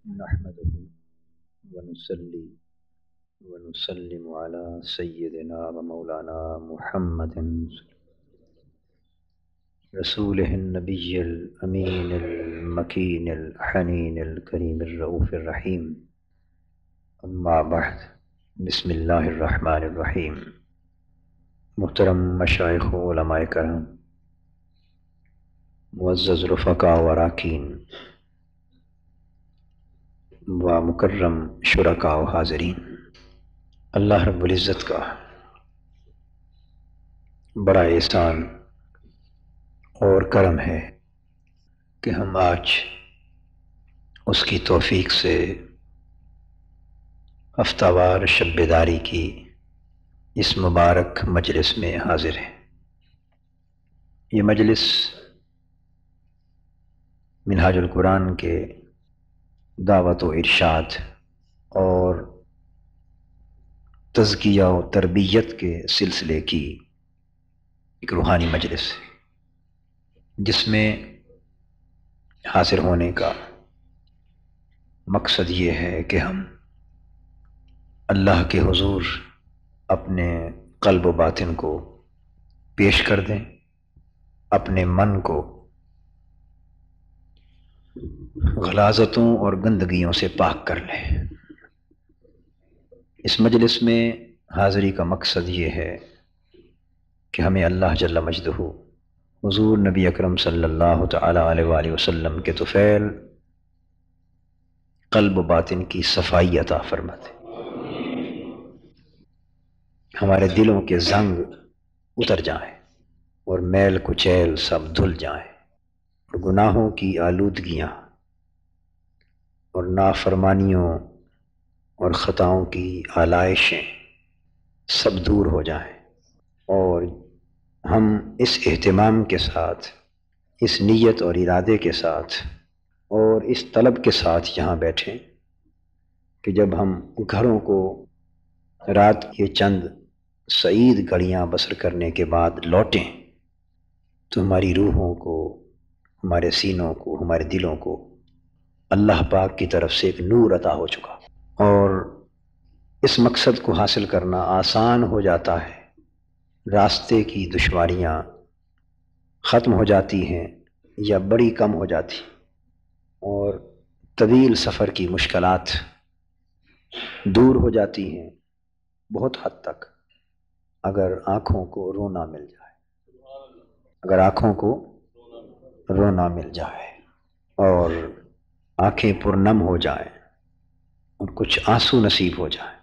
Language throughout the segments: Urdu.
نحمده ونصلي ونسلم على سيدنا ومولانا محمد رسوله النبي الأمين المكين الحنين الكريم الرؤوف الرحيم. أما بعد، بسم الله الرحمن الرحيم. محترم مشائخ و علماء کرام، معزز رفقاء و راکین و مکرم شرکاء و حاضرین، اللہ رب العزت کا بڑا احسان اور کرم ہے کہ ہم آج اس کی توفیق سے ہفتہ وار شب بیداری کی اس مبارک مجلس میں حاضر ہیں۔ یہ مجلس منہاج القرآن کے دعوت و ارشاد اور تزکیہ و تربیت کے سلسلے کی ایک روحانی مجلس ہے، جس میں حاضر ہونے کا مقصد یہ ہے کہ ہم اللہ کے حضور اپنے قلب و باطن کو پیش کر دیں، اپنے من کو غلاظتوں اور گندگیوں سے پاک کر لیں۔ اس مجلس میں حاضری کا مقصد یہ ہے کہ ہمیں اللہ جل مجدہ حضور نبی اکرم صلی اللہ تعالی علیہ وآلہ وسلم کے طفیل قلب و باطن کی صفائی عطا فرمائے، ہمارے دلوں کے زنگ اتر جائیں اور میل کچیل سب دھل جائیں، اور گناہوں کی آلودگیاں اور نافرمانیوں اور خطاؤں کی آلائشیں سب دور ہو جائیں، اور ہم اس اہتمام کے ساتھ، اس نیت اور ارادے کے ساتھ اور اس طلب کے ساتھ یہاں بیٹھیں کہ جب ہم گھروں کو رات کے چند سعید گھڑیاں بسر کرنے کے بعد لوٹیں تو ہماری روحوں کو، ہمارے سینوں کو، ہمارے دلوں کو اللہ پاک کی طرف سے ایک نور عطا ہو چکا، اور اس مقصد کو حاصل کرنا آسان ہو جاتا ہے، راستے کی دشواریاں ختم ہو جاتی ہیں یا بڑی کم ہو جاتی، اور طویل سفر کی مشکلات دور ہو جاتی ہیں بہت حد تک، اگر آنکھوں کو رونا مل جائے، اگر آنکھوں کو رونا مل جائے اور آنکھیں پرنم ہو جائیں اور کچھ آنسو نصیب ہو جائیں۔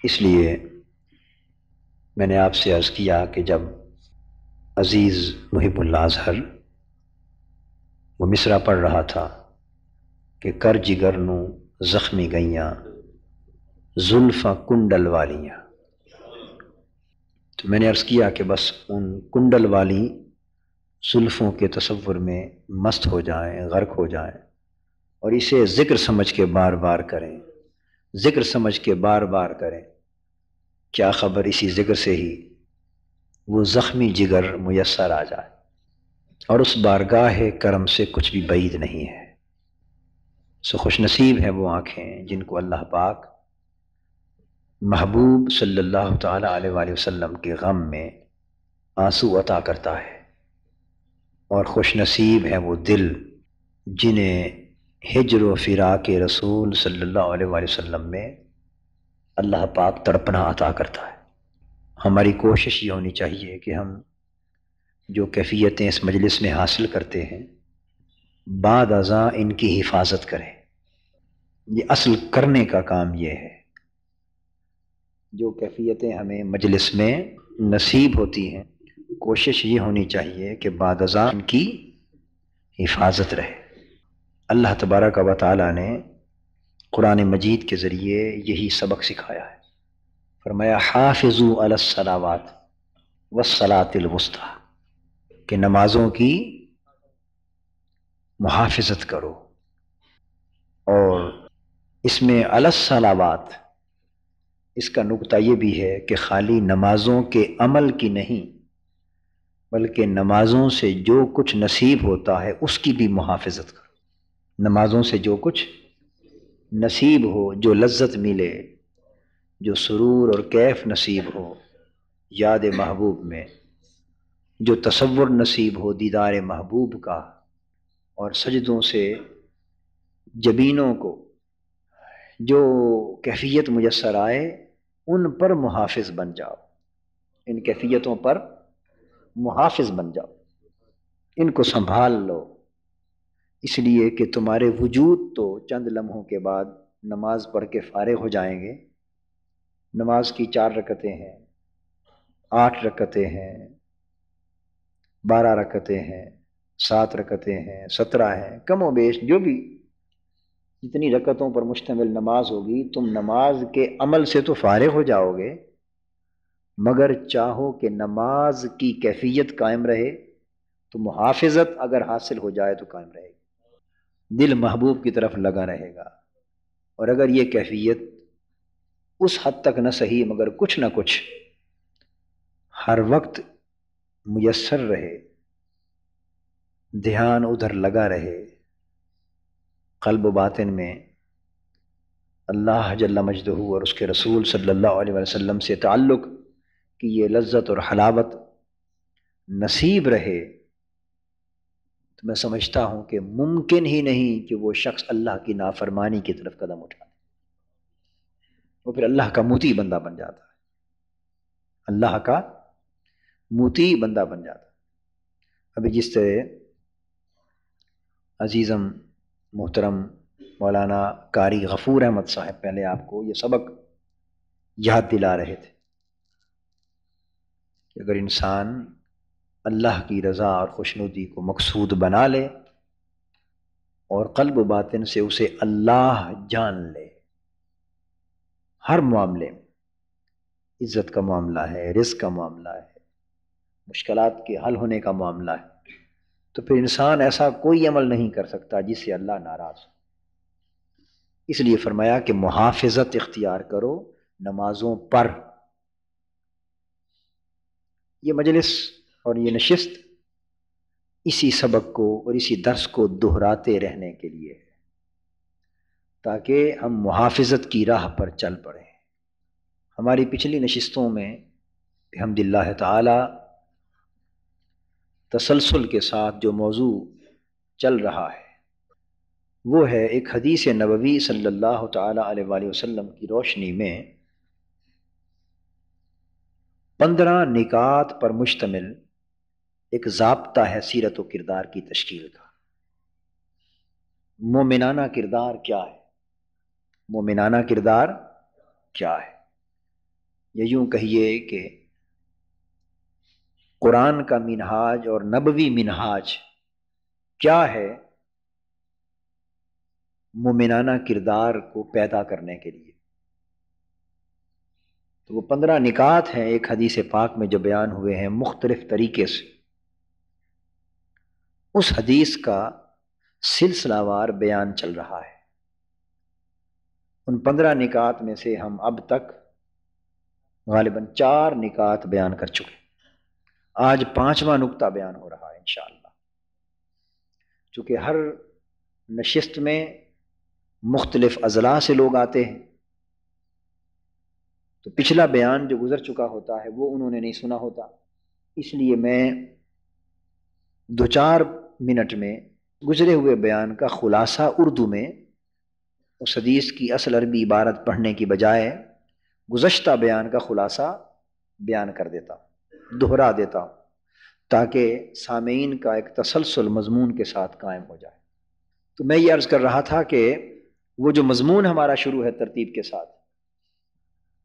اس لیے میں نے آپ سے عرض کیا کہ جب عزیز محب اللہ اظہر وہ مصرع پڑھ رہا تھا کہ کر جگر نو زخمی گئیاں زلفاں کنڈل والیاں، تو میں نے عرض کیا کہ بس ان کنڈل والی زلفوں کے تصور میں مست ہو جائیں، غرق ہو جائیں، اور اسے ذکر سمجھ کے بار بار کریں، ذکر سمجھ کے بار بار کریں، کیا خبر اسی ذکر سے ہی وہ زخمی جگر میسر آ جائے، اور اس بارگاہ کرم سے کچھ بھی بعید نہیں ہے۔ سو خوش نصیب ہیں وہ آنکھیں جن کو اللہ پاک محبوب صلی اللہ تعالی علیہ وآلہ وسلم کے غم میں آنسو عطا کرتا ہے، اور خوش نصیب ہیں وہ دل جنہیں ہجر و فراق رسول صلی اللہ علیہ وآلہ وسلم میں اللہ پاک تڑپنا عطا کرتا ہے۔ ہماری کوشش یہ ہونی چاہیے کہ ہم جو کیفیتیں اس مجلس میں حاصل کرتے ہیں بعد ازاں ان کی حفاظت کریں۔ یہ اصل کرنے کا کام یہ ہے، جو کیفیتیں ہمیں مجلس میں نصیب ہوتی ہیں کوشش یہ ہونی چاہیے کہ بعد ازاں ان کی حفاظت رہے۔ اللہ تبارک و تعالی نے قرآن مجید کے ذریعے یہی سبق سکھایا ہے، فرمایا حافظوا علی الصلاوات والصلاۃ الوسطی، کہ نمازوں کی محافظت کرو، اور اس میں علی الصلاوات اس کا نقطہ یہ بھی ہے کہ خالی نمازوں کے عمل کی نہیں بلکہ نمازوں سے جو کچھ نصیب ہوتا ہے اس کی بھی محافظت کرو۔ نمازوں سے جو کچھ نصیب ہو، جو لذت ملے، جو سرور اور کیف نصیب ہو یاد محبوب میں، جو تصور نصیب ہو دیدار محبوب کا، اور سجدوں سے جبینوں کو جو کیفیت میسر آئے ان پر محافظ بن جاؤ، ان کیفیتوں پر محافظ بن جاؤ، ان کو سنبھال لو، اس لیے کہ تمہارے وجود تو چند لمحوں کے بعد نماز پڑھ کے فارغ ہو جائیں گے۔ نماز کی 4 رکعتیں ہیں، 8 رکعتیں ہیں، 12 رکعتیں ہیں، 7 رکعتیں ہیں، 17 ہیں، کم و بیش جو بھی جتنی رکعتوں پر مشتمل نماز ہوگی، تم نماز کے عمل سے تو فارغ ہو جاؤ گے، مگر چاہو کہ نماز کی کیفیت قائم رہے تو محافظت اگر حاصل ہو جائے تو قائم رہے گی، دل محبوب کی طرف لگا رہے گا۔ اور اگر یہ کیفیت اس حد تک نہ صحیح مگر کچھ نہ کچھ ہر وقت میسر رہے، دھیان ادھر لگا رہے، قلب و باطن میں اللہ جل مجدہ اور اس کے رسول صلی اللہ علیہ وسلم سے تعلق کی یہ لذت اور حلاوت نصیب رہے، تو میں سمجھتا ہوں کہ ممکن ہی نہیں کہ وہ شخص اللہ کی نافرمانی کی طرف قدم اٹھائے، وہ پھر اللہ کا مطیع بندہ بن جاتا ہے، اللہ کا مطیع بندہ بن جاتا ہے۔ ابھی جس طرح عزیزم محترم مولانا قاری غفور احمد صاحب پہلے آپ کو یہ سبق یاد دلا رہے تھے کہ اگر انسان اللہ کی رضا اور خوشنودی کو مقصود بنا لے اور قلب و باطن سے اسے اللہ جان لے، ہر معاملے میں، عزت کا معاملہ ہے، رزق کا معاملہ ہے، مشکلات کے حل ہونے کا معاملہ ہے، تو پھر انسان ایسا کوئی عمل نہیں کر سکتا جس سے اللہ ناراض ہو۔ اس لیے فرمایا کہ محافظت اختیار کرو نمازوں پر۔ یہ مجلس اور یہ نشست اسی سبق کو اور اسی درس کو دہراتے رہنے کے لیے ہے، تاکہ ہم محافظت کی راہ پر چل پڑیں۔ ہماری پچھلی نشستوں میں بحمد اللہ تعالی تسلسل کے ساتھ جو موضوع چل رہا ہے وہ ہے ایک حدیث نبوی صلی اللہ تعالی علیہ وآلہ وسلم کی روشنی میں 15 نکات پر مشتمل ایک ضابطہ ہے سیرت و کردار کی تشکیل کا۔ مومنانہ کردار کیا ہے؟ مومنانہ کردار کیا ہے؟ یا یوں کہیے کہ قرآن کا منہاج اور نبوی منہاج کیا ہے مومنانہ کردار کو پیدا کرنے کے لیے؟ تو وہ 15 نکات ہیں ایک حدیث پاک میں جو بیان ہوئے ہیں مختلف طریقے سے، اس حدیث کا سلسلہ وار بیان چل رہا ہے۔ ان 15 نکات میں سے ہم اب تک غالباً 4 نکات بیان کر چکے، آج 5واں نقطہ بیان ہو رہا ہے انشاءاللہ۔ چونکہ ہر نشست میں مختلف اضلاع سے لوگ آتے ہیں، تو پچھلا بیان جو گزر چکا ہوتا ہے وہ انہوں نے نہیں سنا ہوتا، اس لیے میں 2-4 منٹ میں گزرے ہوئے بیان کا خلاصہ اردو میں اس حدیث کی اصل عربی عبارت پڑھنے کی بجائے گزشتہ بیان کا خلاصہ بیان کر دیتا ہوں، دہرا دیتا ہوں، تاکہ سامعین کا ایک تسلسل مضمون کے ساتھ قائم ہو جائے۔ تو میں یہ عرض کر رہا تھا کہ وہ جو مضمون ہمارا شروع ہے ترتیب کے ساتھ،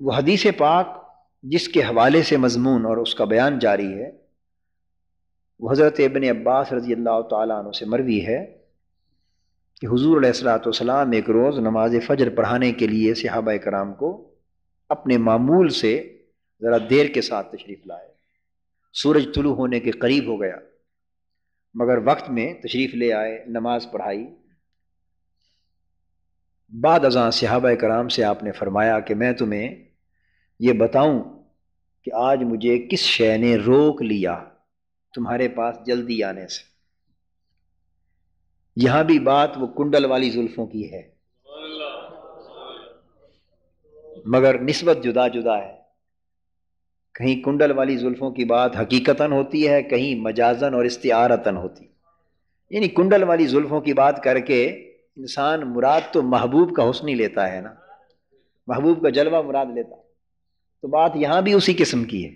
وہ حدیث پاک جس کے حوالے سے مضمون اور اس کا بیان جاری ہے وہ حضرت ابن عباس رضی اللہ تعالیٰ عنہ سے مروی ہے کہ حضور علیہ الصلوۃ والسلام ایک روز نماز فجر پڑھانے کے لیے صحابہ کرام کو اپنے معمول سے ذرا دیر کے ساتھ تشریف لائے۔ سورج طلوع ہونے کے قریب ہو گیا مگر وقت میں تشریف لے آئے، نماز پڑھائی۔ بعد ازاں صحابہ کرام سے آپ نے فرمایا کہ میں تمہیں یہ بتاؤں کہ آج مجھے کس شے نے روک لیا تمہارے پاس جلدی آنے سے؟ یہاں بھی بات وہ کنڈل والی زلفوں کی ہے، مگر نسبت جدا جدا ہے۔ کہیں کنڈل والی زلفوں کی بات حقیقتاً ہوتی ہے، کہیں مجازاً اور استعارتاً ہوتی، یعنی کنڈل والی زلفوں کی بات کر کے انسان مراد تو محبوب کا حسن ہی لیتا ہے نا، محبوب کا جلوہ مراد لیتا ہے، تو بات یہاں بھی اسی قسم کی ہے۔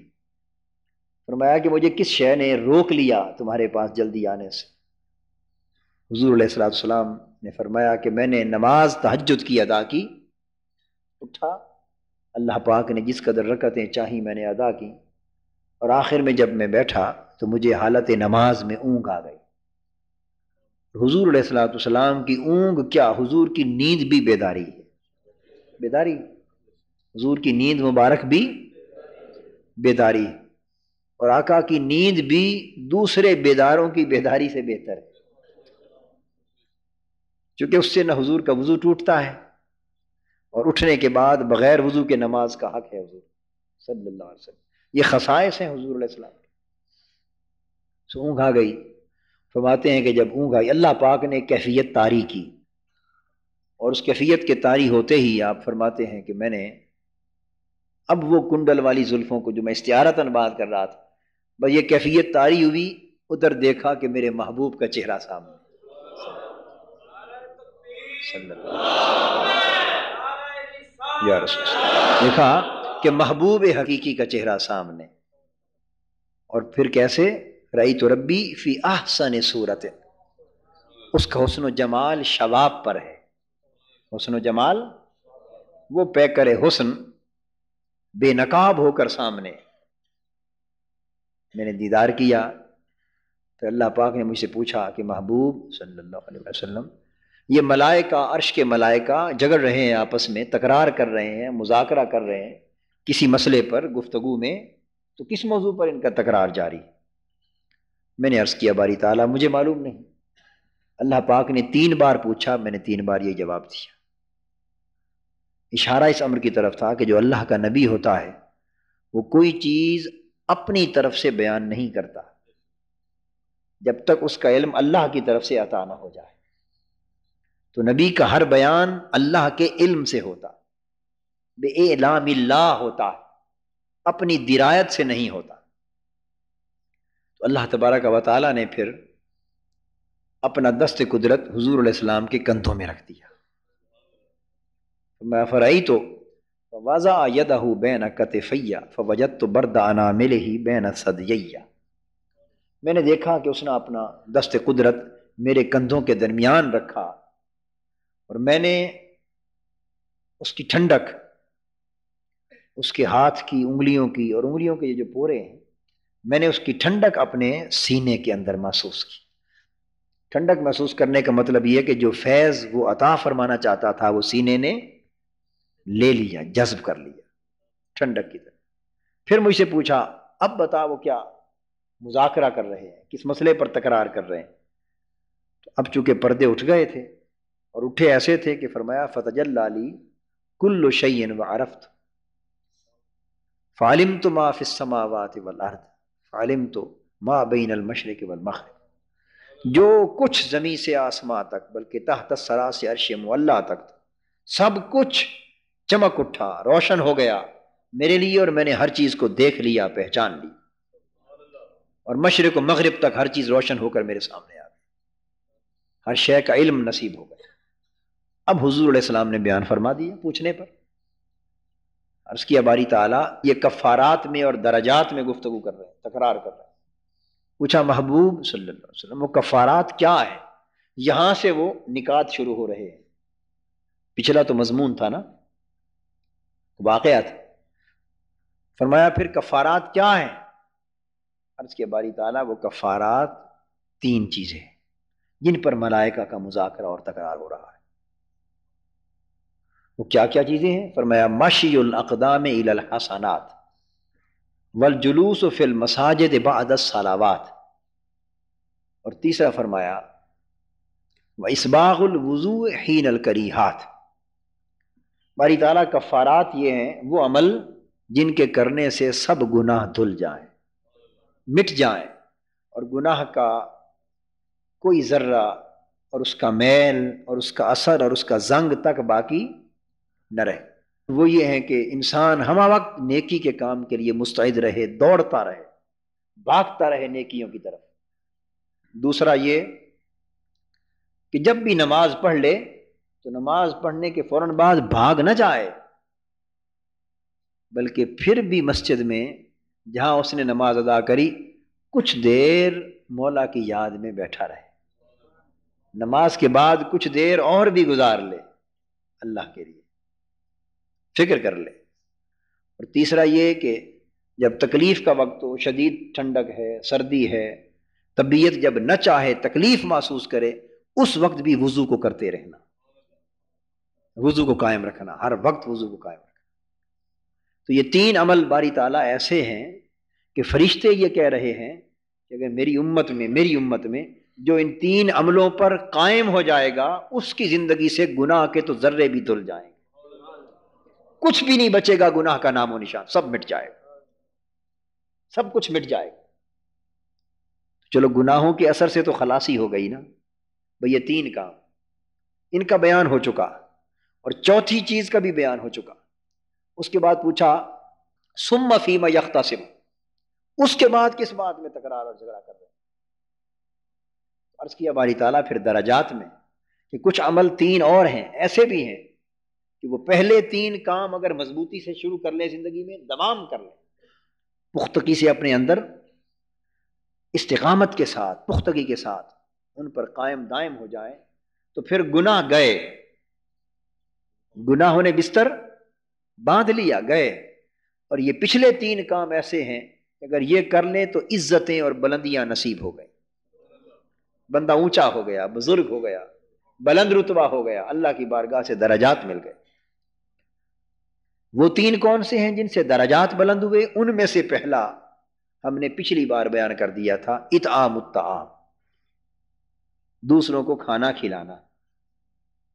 فرمایا کہ مجھے کس شے نے روک لیا تمہارے پاس جلدی آنے سے؟ حضور علیہ الصلوۃ والسلام نے فرمایا کہ میں نے نماز تہجد کی ادا کی، اٹھا، اللہ پاک نے جس قدر رکعتیں چاہی میں نے ادا کی، اور آخر میں جب میں بیٹھا تو مجھے حالت نماز میں اونگ آ گئی۔ حضور علیہ الصلوۃ والسلام کی اونگ کیا، حضور کی نیند بھی بیداری ہے، بیداری، حضور کی نیند مبارک بھی بیداری، اور آقا کی نیند بھی دوسرے بیداروں کی بیداری سے بہتر ہے، چونکہ اس سے نہ حضور کا وضو ٹوٹتا ہے، اور اٹھنے کے بعد بغیر وضو کے نماز کا حق ہے حضور صلی اللہ علیہ وسلم۔ یہ خصائص ہیں حضور علیہ السلام کے۔ سو اونگ آ گئی، فرماتے ہیں کہ جب اونگ آئی اللہ پاک نے کیفیت طاری کی، اور اس کیفیت کے طاری ہوتے ہی آپ فرماتے ہیں کہ میں نے اب وہ کنڈل والی زلفوں کو جو میں استعارتاً بات کر رہا تھا، بس یہ کیفیت طاری ہوئی، ادھر دیکھا کہ میرے محبوب کا چہرہ سامنے صلی اللہ علیہ وسلم، یا رسول اللہ، دیکھا کہ محبوب حقیقی کا چہرہ سامنے، اور پھر کیسے؟ رأیت ربی فی احسن صورت، اس کا حسن و جمال شباب پر ہے، حسن و جمال، وہ پیکر حسن بے نقاب ہو کر سامنے، میں نے دیدار کیا، تو اللہ پاک نے مجھ سے پوچھا کہ محبوب صلی اللہ علیہ وسلم، یہ ملائکہ، عرش کے ملائکہ جگڑ رہے ہیں آپس میں، تکرار کر رہے ہیں، مذاکرہ کر رہے ہیں کسی مسئلے پر، گفتگو میں، تو کس موضوع پر ان کا تکرار جاری؟ میں نے عرض کیا باری تعالیٰ مجھے معلوم نہیں۔ اللہ پاک نے 3 بار پوچھا، میں نے 3 بار یہ جواب دیا۔ اشارہ اس امر کی طرف تھا کہ جو اللہ کا نبی ہوتا ہے وہ کوئی چیز اپنی طرف سے بیان نہیں کرتا جب تک اس کا علم اللہ کی طرف سے عطا نہ ہو جائے، تو نبی کا ہر بیان اللہ کے علم سے ہوتا، بے اعلام اللہ ہوتا ہے، اپنی درایت سے نہیں ہوتا۔ تو اللہ تبارک و تعالیٰ نے پھر اپنا دست قدرت حضور علیہ السلام کے کندھوں میں رکھ دیا۔ میں فرعیت وضع یدہ بین کتفی فوجدت برد اناملہ بین ثدیی، میں نے دیکھا کہ اس نے اپنا دست قدرت میرے کندھوں کے درمیان رکھا، اور میں نے اس کی ٹھنڈک، اس کے ہاتھ کی انگلیوں کی اور انگلیوں کے جو پورے ہیں، میں نے اس کی ٹھنڈک اپنے سینے کے اندر محسوس کی۔ ٹھنڈک محسوس کرنے کا مطلب یہ کہ جو فیض وہ عطا فرمانا چاہتا تھا وہ سینے نے لے لیا، جذب کر لیا ٹھنڈک کی طرح۔ پھر مجھ سے پوچھا اب بتا وہ کیا مذاکرہ کر رہے ہیں، کس مسئلے پر تکرار کر رہے ہیں؟ تو اب چونکہ پردے اٹھ گئے تھے، اور اٹھے ایسے تھے کہ فرمایا فتجلی لی کل شیء وعرفت فعلمت ما فی السماوات والارض فعلمت ما بین المشرق والمغرب، جو کچھ زمین سے آسمان تک بلکہ تحت الثری سے عرش معلیٰ تک سب کچھ چمک اٹھا، روشن ہو گیا میرے لیے، اور میں نے ہر چیز کو دیکھ لیا، پہچان لی، اور مشرق و مغرب تک ہر چیز روشن ہو کر میرے سامنے آ گئی، ہر شے کا علم نصیب ہو گیا۔ اب حضور علیہ السلام نے بیان فرما دیا پوچھنے پر۔ عرض کیا باری تعالیٰ یہ کفارات میں اور درجات میں گفتگو کر رہے ہیں، تکرار کر رہے ہیں۔ پوچھا محبوب صلی اللہ علیہ وسلم وہ کفارات کیا ہے؟ یہاں سے وہ نکات شروع ہو رہے ہیں، پچھلا تو مضمون تھا نا، واقعات۔ فرمایا پھر کفارات کیا ہیں؟ عرض کیا باری تعالیٰ وہ کفارات 3 چیزیں ہیں جن پر ملائکہ کا مذاکرہ اور تکرار ہو رہا ہے۔ وہ کیا کیا چیزیں ہیں؟ فرمایا مشی الاقدام الی الحسنات والجلوس فی المساجد بعد الصلوات، اور تیسرا فرمایا واسباغ الوضوء حین الکریہات۔ باری تعالیٰ کفارات یہ ہیں وہ عمل جن کے کرنے سے سب گناہ دھل جائیں، مٹ جائیں، اور گناہ کا کوئی ذرہ اور اس کا میل اور اس کا اثر اور اس کا زنگ تک باقی نہ رہے۔ وہ یہ ہے کہ انسان ہمہ وقت نیکی کے کام کے لیے مستعد رہے، دوڑتا رہے، بھاگتا رہے نیکیوں کی طرف۔ دوسرا یہ کہ جب بھی نماز پڑھ لے تو نماز پڑھنے کے فوراً بعد بھاگ نہ جائے، بلکہ پھر بھی مسجد میں جہاں اس نے نماز ادا کری کچھ دیر مولا کی یاد میں بیٹھا رہے، نماز کے بعد کچھ دیر اور بھی گزار لے، اللہ کے لیے فکر کر لے۔ اور تیسرا یہ کہ جب تکلیف کا وقت ہو، شدید ٹھنڈک ہے، سردی ہے، طبیعت جب نہ چاہے، تکلیف محسوس کرے، اس وقت بھی وضو کو کرتے رہنا، وضو کو قائم رکھنا، ہر وقت وضو کو قائم رکھنا۔ تو یہ تین عمل باری تعالیٰ ایسے ہیں کہ فرشتے یہ کہہ رہے ہیں کہ اگر میری امت میں جو ان تین عملوں پر قائم ہو جائے گا، اس کی زندگی سے گناہ کے تو ذرے بھی دھل جائیں گے، کچھ بھی نہیں بچے گا، گناہ کا نام و نشان سب مٹ جائے گا، سب کچھ مٹ جائے گا۔ چلو گناہوں کے اثر سے تو خلاصی ہو گئی نا بھئی، یہ تین کام ان کا بیان ہو چکا، اور چوتھی چیز کا بھی بیان ہو چکا۔ اس کے بعد پوچھا ثم فیما یختصم، اس کے بعد کس بات میں تکرار اور جھگڑا کر رہے ہیں؟ عرض کیا باری تعالیٰ پھر درجات میں کہ کچھ عمل تین اور ہیں، ایسے بھی ہیں کہ وہ پہلے تین کام اگر مضبوطی سے شروع کر لیں، زندگی میں دوام کر لیں، پختگی سے اپنے اندر استقامت کے ساتھ، پختگی کے ساتھ ان پر قائم دائم ہو جائیں، تو پھر گناہ گئے، گناہوں نے بستر باندھ لیا، گئے۔ اور یہ پچھلے تین کام ایسے ہیں کہ اگر یہ کر لیں تو عزتیں اور بلندیاں نصیب ہو گئی، بندہ اونچا ہو گیا، بزرگ ہو گیا، بلند رتبہ ہو گیا، اللہ کی بارگاہ سے درجات مل گئے۔ وہ تین کون سے ہیں جن سے درجات بلند ہوئے؟ ان میں سے پہلا ہم نے پچھلی بار بیان کر دیا تھا، اطعام الطعام، دوسروں کو کھانا کھلانا،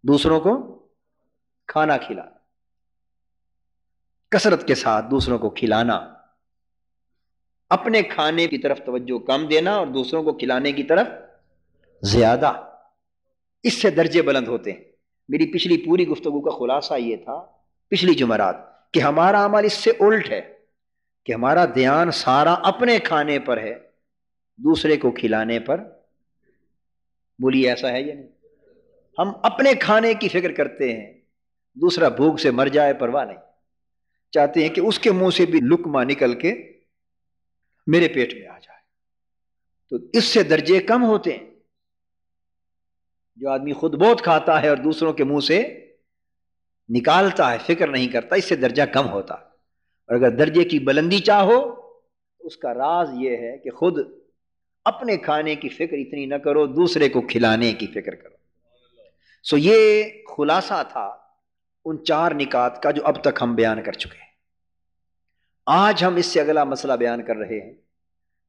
دوسروں کو کھانا کھلانا، کثرت کے ساتھ دوسروں کو کھلانا، اپنے کھانے کی طرف توجہ کم دینا اور دوسروں کو کھلانے کی طرف زیادہ، اس سے درجے بلند ہوتے ہیں۔ میری پچھلی پوری گفتگو کا خلاصہ یہ تھا پچھلی جمعرات کہ ہمارا عمل اس سے الٹ ہے کہ ہمارا دھیان سارا اپنے کھانے پر ہے، دوسرے کو کھلانے پر۔ بولیے ایسا ہے یا نہیں؟ ہم اپنے کھانے کی فکر کرتے ہیں، دوسرا بھوک سے مر جائے پرواہ نہیں، چاہتے ہیں کہ اس کے منہ سے بھی لقمہ نکل کے میرے پیٹ میں آ جائے۔ تو اس سے درجے کم ہوتے ہیں۔ جو آدمی خود بہت کھاتا ہے اور دوسروں کے منہ سے نکالتا ہے، فکر نہیں کرتا، اس سے درجہ کم ہوتا۔ اور اگر درجے کی بلندی چاہو تو اس کا راز یہ ہے کہ خود اپنے کھانے کی فکر اتنی نہ کرو، دوسرے کو کھلانے کی فکر کرو۔ سو یہ خلاصہ تھا ان چار نکات کا جو اب تک ہم بیان کر چکے ہیں۔ آج ہم اس سے اگلا مسئلہ بیان کر رہے ہیں۔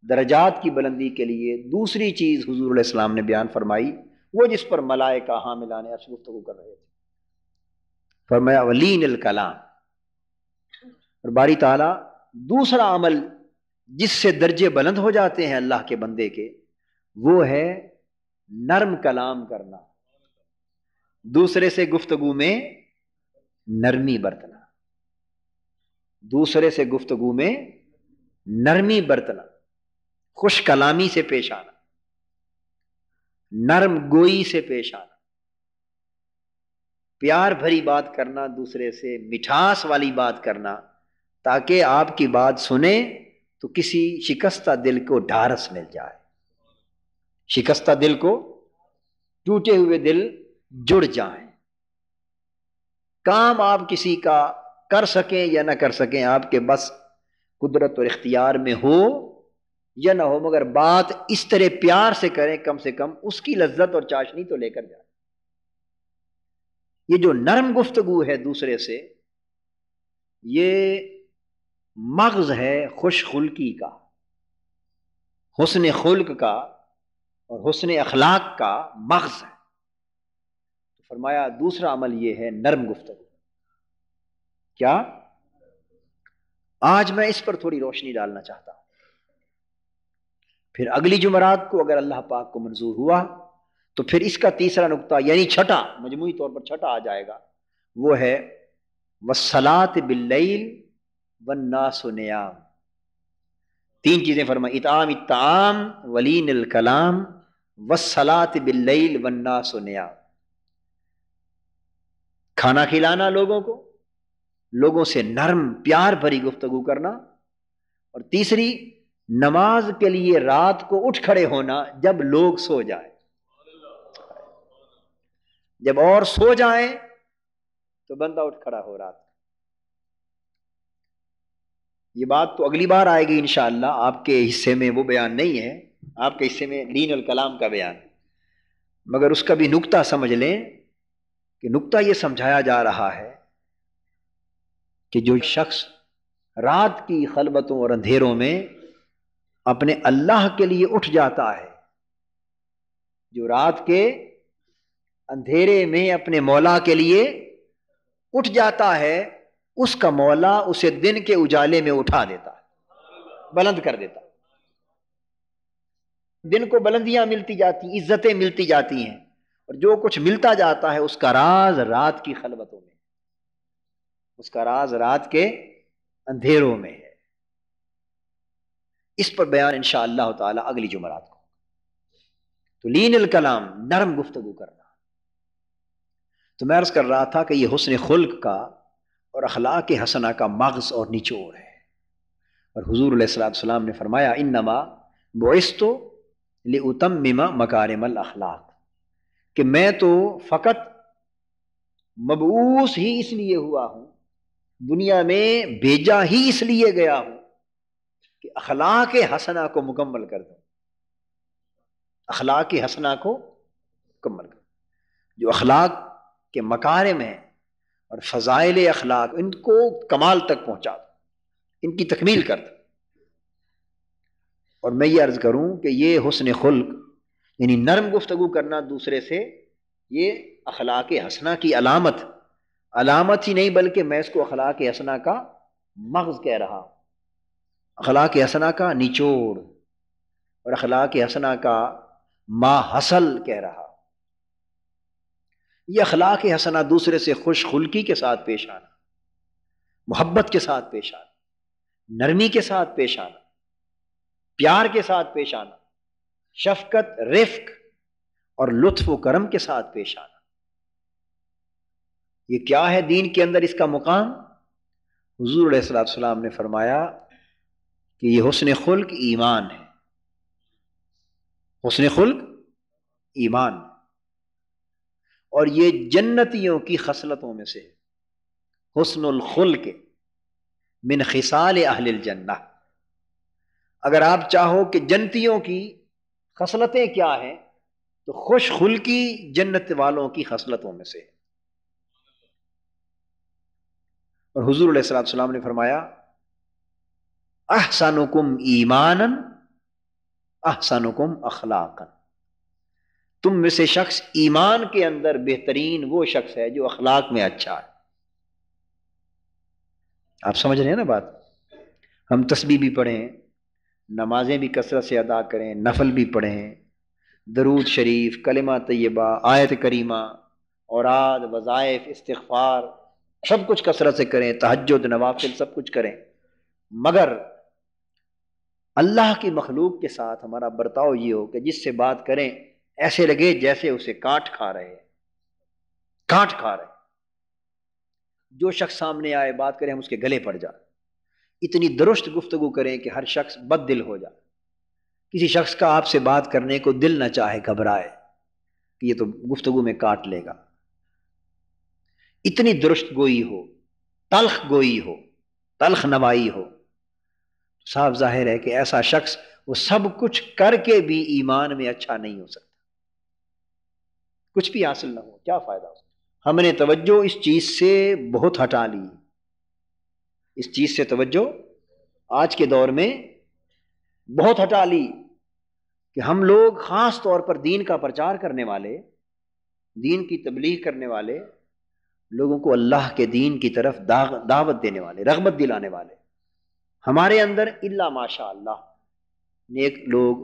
درجات کی بلندی کے لیے دوسری چیز حضور علیہ السلام نے بیان فرمائی، وہ جس پر ملائکہ حاملان عرش گفتگو کر رہے تھے، فرمایا ولین الکلام۔ اور باری تعالیٰ دوسرا عمل جس سے درجے بلند ہو جاتے ہیں اللہ کے بندے کے، وہ ہے نرم کلام کرنا، دوسرے سے گفتگو میں نرمی برتنا، دوسرے سے گفتگو میں نرمی برتنا، خوش کلامی سے پیش آنا، نرم گوئی سے پیش آنا، پیار بھری بات کرنا، دوسرے سے مٹھاس والی بات کرنا، تاکہ آپ کی بات سنے تو کسی شکستہ دل کو ڈھارس مل جائے، شکستہ دل کو ٹوٹے ہوئے دل جڑ جائیں۔ کام آپ کسی کا کر سکیں یا نہ کر سکیں، آپ کے بس قدرت اور اختیار میں ہو یا نہ ہو، مگر بات اس طرح پیار سے کریں، کم سے کم اس کی لذت اور چاشنی تو لے کر جائیں۔ یہ جو نرم گفتگو ہے دوسرے سے، یہ مغز ہے خوش خلقی کا، حسن خلق کا اور حسن اخلاق کا مغز ہے۔ فرمایا دوسرا عمل یہ ہے نرم گفتگو۔ کیا؟ آج میں اس پر تھوڑی روشنی ڈالنا چاہتا ہوں، پھر اگلی جمعرات کو اگر اللہ پاک کو منظور ہوا تو پھر اس کا تیسرا نقطہ یعنی چھٹا، مجموعی طور پر چھٹا آ جائے گا، وہ ہے والصلاۃ باللیل والناس نیام۔ تین چیزیں فرمائی، اطعام الطعام ولین الکلام والصلاۃ باللیل والناس نیام۔ کھانا کھلانا لوگوں کو، لوگوں سے نرم پیار بھری گفتگو کرنا، اور تیسری نماز کے لیے رات کو اٹھ کھڑے ہونا جب لوگ سو جائیں، جب اور سو جائیں تو بندہ اٹھ کھڑا ہو رات۔ یہ بات تو اگلی بار آئے گی انشاءاللہ، آپ کے حصے میں وہ بیان نہیں ہے، آپ کے حصے میں لین الکلام کا بیان، مگر اس کا بھی نقطہ سمجھ لیں کہ نقطہ یہ سمجھایا جا رہا ہے کہ جو شخص رات کی خلوتوں اور اندھیروں میں اپنے اللہ کے لیے اٹھ جاتا ہے، جو رات کے اندھیرے میں اپنے مولا کے لیے اٹھ جاتا ہے، اس کا مولا اسے دن کے اجالے میں اٹھا دیتا ہے، بلند کر دیتا ہے۔ دن کو بلندیاں ملتی جاتی، عزتیں ملتی جاتی ہیں، اور جو کچھ ملتا جاتا ہے اس کا راز رات کی خلوتوں میں، اس کا راز رات کے اندھیروں میں ہے۔ اس پر بیان انشاءاللہ تعالی اگلی جمعرات کو۔ تو لین الکلام، نرم گفتگو کرنا۔ تو میں عرض کر رہا تھا کہ یہ حسن خلق کا اور اخلاق حسنہ کا مغز اور نچوڑ ہے، اور حضور علیہ السلام نے فرمایا انما بعثت لأتمم مکارم الاخلاق، کہ میں تو فقط مبعوث ہی اس لیے ہوا ہوں، دنیا میں بھیجا ہی اس لیے گیا ہوں کہ اخلاق حسنہ کو مکمل کر دوں، اخلاق حسنہ کو مکمل کر دوں۔ جو اخلاق کے مکارم ہیں اور فضائل اخلاق، ان کو کمال تک پہنچا دوں، ان کی تکمیل کر دوں۔ اور میں یہ عرض کروں کہ یہ حسن خلق یعنی نرم گفتگو کرنا دوسرے سے، یہ اخلاق حسنہ کی علامت ہی نہیں، بلکہ میں اس کو اخلاق حسنہ کا مغز کہہ رہا ہوں، اخلاق حسنہ کا نچوڑ اور اخلاق حسنہ کا ما حصل کہہ رہا ہوں۔ یہ اخلاق حسنہ دوسرے سے خوش خلقی کے ساتھ پیش آنا، محبت کے ساتھ پیش آنا، نرمی کے ساتھ پیش آنا، پیار کے ساتھ پیش آنا، شفقت، رفق اور لطف و کرم کے ساتھ پیش آنا۔ یہ کیا ہے دین کے اندر اس کا مقام؟ حضور علیہ السلام نے فرمایا کہ یہ حسن خلق ایمان ہے، حسن خلق ایمان، اور یہ جنتیوں کی خصلتوں میں سے حسن الخلق من خصال اہل الجنہ۔ اگر آپ چاہو کہ جنتیوں کی خصلتیں کیا ہیں تو خوش خلقی جنت والوں کی خصلتوں میں سے۔ اور حضور علیہ السلام نے فرمایا احسنکم ایمانا احسنکم اخلاقا، تم میں سے شخص ایمان کے اندر بہترین وہ شخص ہے جو اخلاق میں اچھا ہے۔ آپ سمجھ رہے ہیں نا بات؟ ہم تسبیح بھی پڑھیں، نمازیں بھی کثرت سے ادا کریں، نفل بھی پڑھیں، درود شریف، کلمہ طیبہ، آیت کریمہ، اوراد، وظائف، استغفار، سب کچھ کثرت سے کریں، تہجد، نوافل سب کچھ کریں، مگر اللہ کی مخلوق کے ساتھ ہمارا برتاؤ یہ ہو کہ جس سے بات کریں ایسے لگے جیسے اسے کانٹ کھا رہے ہیں، کانٹ کھا رہے ہیں۔ جو شخص سامنے آئے بات کریں ہم اس کے گلے پڑ جائیں، اتنی درست گفتگو کریں کہ ہر شخص بد دل ہو جائے، کسی شخص کا آپ سے بات کرنے کو دل نہ چاہے، گھبرائے کہ یہ تو گفتگو میں کاٹ لے گا۔ اتنی درست گوئی ہو، تلخ گوئی ہو، تلخ نوائی ہو، صاف ظاہر ہے کہ ایسا شخص وہ سب کچھ کر کے بھی ایمان میں اچھا نہیں ہو سکتا، کچھ بھی حاصل نہ ہو، کیا فائدہ ہو سکتا؟ ہم نے توجہ اس چیز سے بہت ہٹا لی، اس چیز سے توجہ آج کے دور میں بہت ہٹا لی کہ ہم لوگ خاص طور پر دین کا پرچار کرنے والے، دین کی تبلیغ کرنے والے، لوگوں کو اللہ کے دین کی طرف دعوت دینے والے، رغبت دلانے والے، ہمارے اندر الا ماشاء اللہ نیک لوگ،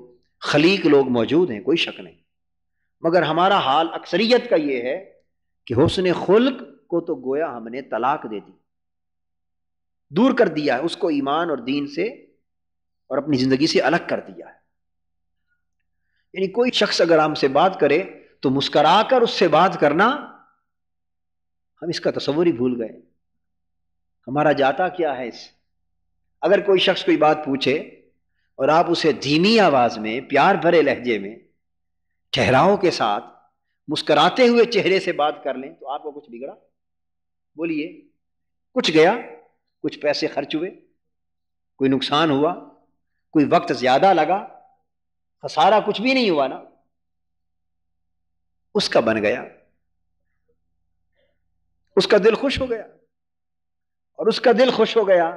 خلیق لوگ موجود ہیں، کوئی شک نہیں، مگر ہمارا حال اکثریت کا یہ ہے کہ حسن خلق کو تو گویا ہم نے طلاق دے دی، دور کر دیا ہے اس کو ایمان اور دین سے اور اپنی زندگی سے الگ کر دیا ہے۔ یعنی کوئی شخص اگر ہم سے بات کرے تو مسکرا کر اس سے بات کرنا، ہم اس کا تصور ہی بھول گئے، ہمارا جاتا کیا ہے اس۔ اگر کوئی شخص کوئی بات پوچھے اور آپ اسے دھیمی آواز میں، پیار بھرے لہجے میں، ٹھہراؤ کے ساتھ، مسکراتے ہوئے چہرے سے بات کر لیں تو آپ کو کچھ بگڑا؟ بولیے، کچھ گیا؟ کچھ پیسے خرچ ہوئے؟ کوئی نقصان ہوا؟ کوئی وقت زیادہ لگا؟ خسارہ کچھ بھی نہیں ہوا نا، اس کا بن گیا، اس کا دل خوش ہو گیا، اور اس کا دل خوش ہو گیا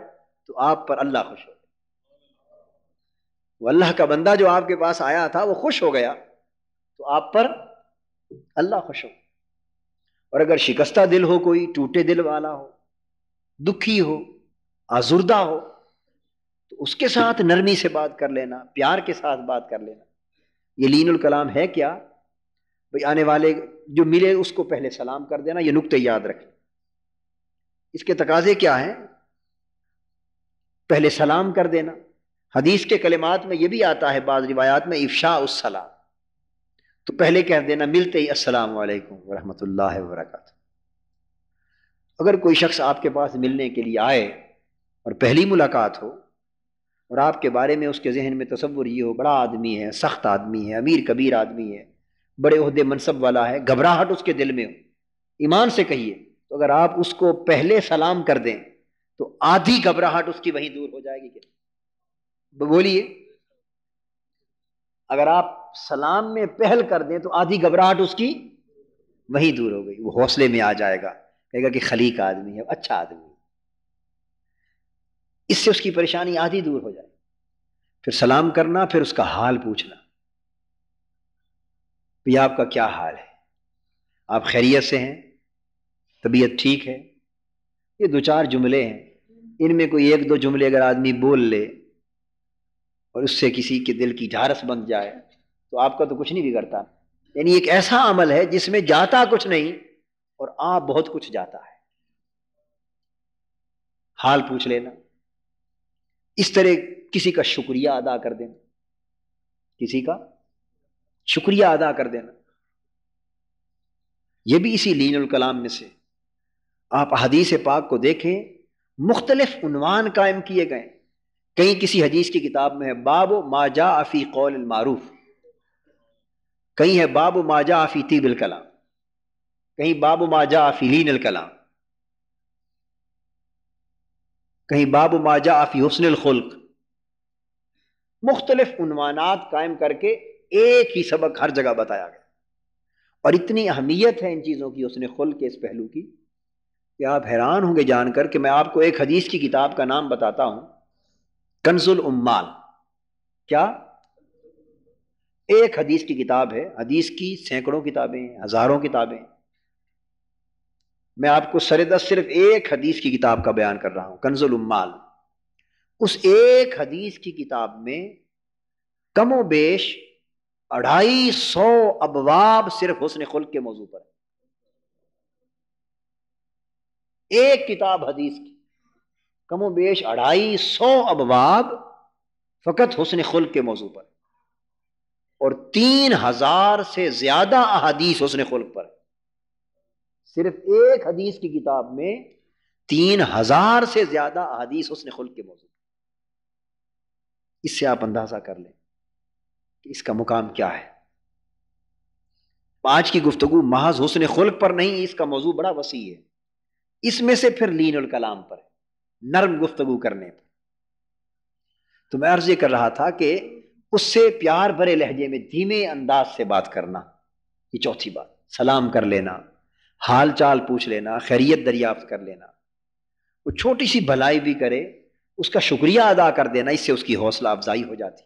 تو آپ پر اللہ خوش ہو گیا۔ وہ اللہ کا بندہ جو آپ کے پاس آیا تھا وہ خوش ہو گیا تو آپ پر اللہ خوش ہو۔ اور اگر شکستہ دل ہو، کوئی ٹوٹے دل والا ہو، دکھی ہو، آزردہ ہو، تو اس کے ساتھ نرمی سے بات کر لینا، پیار کے ساتھ بات کر لینا۔ یہ لین الکلام ہے کیا؟ بھئی آنے والے جو ملے اس کو پہلے سلام کر دینا، یہ نکتے یاد رکھیں۔ اس کے تقاضے کیا ہیں؟ پہلے سلام کر دینا۔ حدیث کے کلمات میں یہ بھی آتا ہے، بعض روایات میں افشاء السلام، تو پہلے کہہ دینا ملتے ہی السلام علیکم ورحمۃ اللہ وبرکاتہ۔ اگر کوئی شخص آپ کے پاس ملنے کے لیے آئے اور پہلی ملاقات ہو اور آپ کے بارے میں اس کے ذہن میں تصور یہ ہو، بڑا آدمی ہے، سخت آدمی ہے، امیر کبیر آدمی ہے، بڑے عہدے منصب والا ہے، گھبراہٹ اس کے دل میں ہو، ایمان سے کہیے، تو اگر آپ اس کو پہلے سلام کر دیں تو آدھی گھبراہٹ اس کی وہیں دور ہو جائے گی کیا؟ بولیے، اگر آپ سلام میں پہل کر دیں تو آدھی گھبراہٹ اس کی وہیں دور ہو گئی، وہ حوصلے میں آ جائے گا، کہے گا کہ خلیق آدمی ہے، اچھا آدمی ہے، اس سے اس کی پریشانی آدھی دور ہو جائے۔ پھر سلام کرنا، پھر اس کا حال پوچھنا، بھی آپ کا کیا حال ہے، آپ خیریت سے ہیں، طبیعت ٹھیک ہے؟ یہ دو چار جملے ہیں، ان میں کوئی ایک دو جملے اگر آدمی بول لے اور اس سے کسی کے دل کی ڈھارس بن جائے تو آپ کا تو کچھ نہیں بگڑتا۔ یعنی ایک ایسا عمل ہے جس میں جاتا کچھ نہیں اور آپ بہت کچھ جاتا ہے۔ حال پوچھ لینا، اس طرح کسی کا شکریہ ادا کر دینا، کسی کا شکریہ ادا کر دینا، یہ بھی اسی لین الکلام میں سے۔ آپ حدیث پاک کو دیکھیں، مختلف عنوان قائم کیے گئے، کہیں کسی حدیث کی کتاب میں ہے باب ما جاء فی قول المعروف، کہیں ہے باب ما جاء فی طیب الکلام، کہیں باب ما جاء فی لین الکلام، کہیں باب ما جاء فی حسن الخلق۔ مختلف عنوانات قائم کر کے ایک ہی سبق ہر جگہ بتایا گیا، اور اتنی اہمیت ہے ان چیزوں کی، حسن خلق کے اس پہلو کی، کہ آپ حیران ہوں گے جان کر کہ میں آپ کو ایک حدیث کی کتاب کا نام بتاتا ہوں، کنز الامال۔ کیا؟ ایک حدیث کی کتاب ہے، حدیث کی سینکڑوں کتابیں ہیں، ہزاروں کتابیں، میں آپ کو سردست صرف ایک حدیث کی کتاب کا بیان کر رہا ہوں، کنز الامال۔ اس ایک حدیث کی کتاب میں کم و بیش 250 ابواب صرف حسن خلق کے موضوع پر ہے۔ ایک کتاب حدیث کی کم و بیش 250 ابواب فقط حسن خلق کے موضوع پر، اور 3000 سے زیادہ احادیث حسن خلق پر۔ صرف ایک حدیث کی کتاب میں 3000 سے زیادہ احادیث حسن خلق کے موضوع پر۔ اس سے آپ اندازہ کر لیں کہ اس کا مقام کیا ہے۔ آج کی گفتگو محض حسن خلق پر نہیں، اس کا موضوع بڑا وسیع ہے، اس میں سے پھر لین الکلام پر ہے، نرم گفتگو کرنے پر۔ تو میں عرض یہ کر رہا تھا کہ اس سے پیار بھرے لہجے میں دھیمے انداز سے بات کرنا، یہ چوتھی بات۔ سلام کر لینا، حال چال پوچھ لینا، خیریت دریافت کر لینا، وہ چھوٹی سی بھلائی بھی کرے اس کا شکریہ ادا کر دینا، اس سے اس کی حوصلہ افزائی ہو جاتی،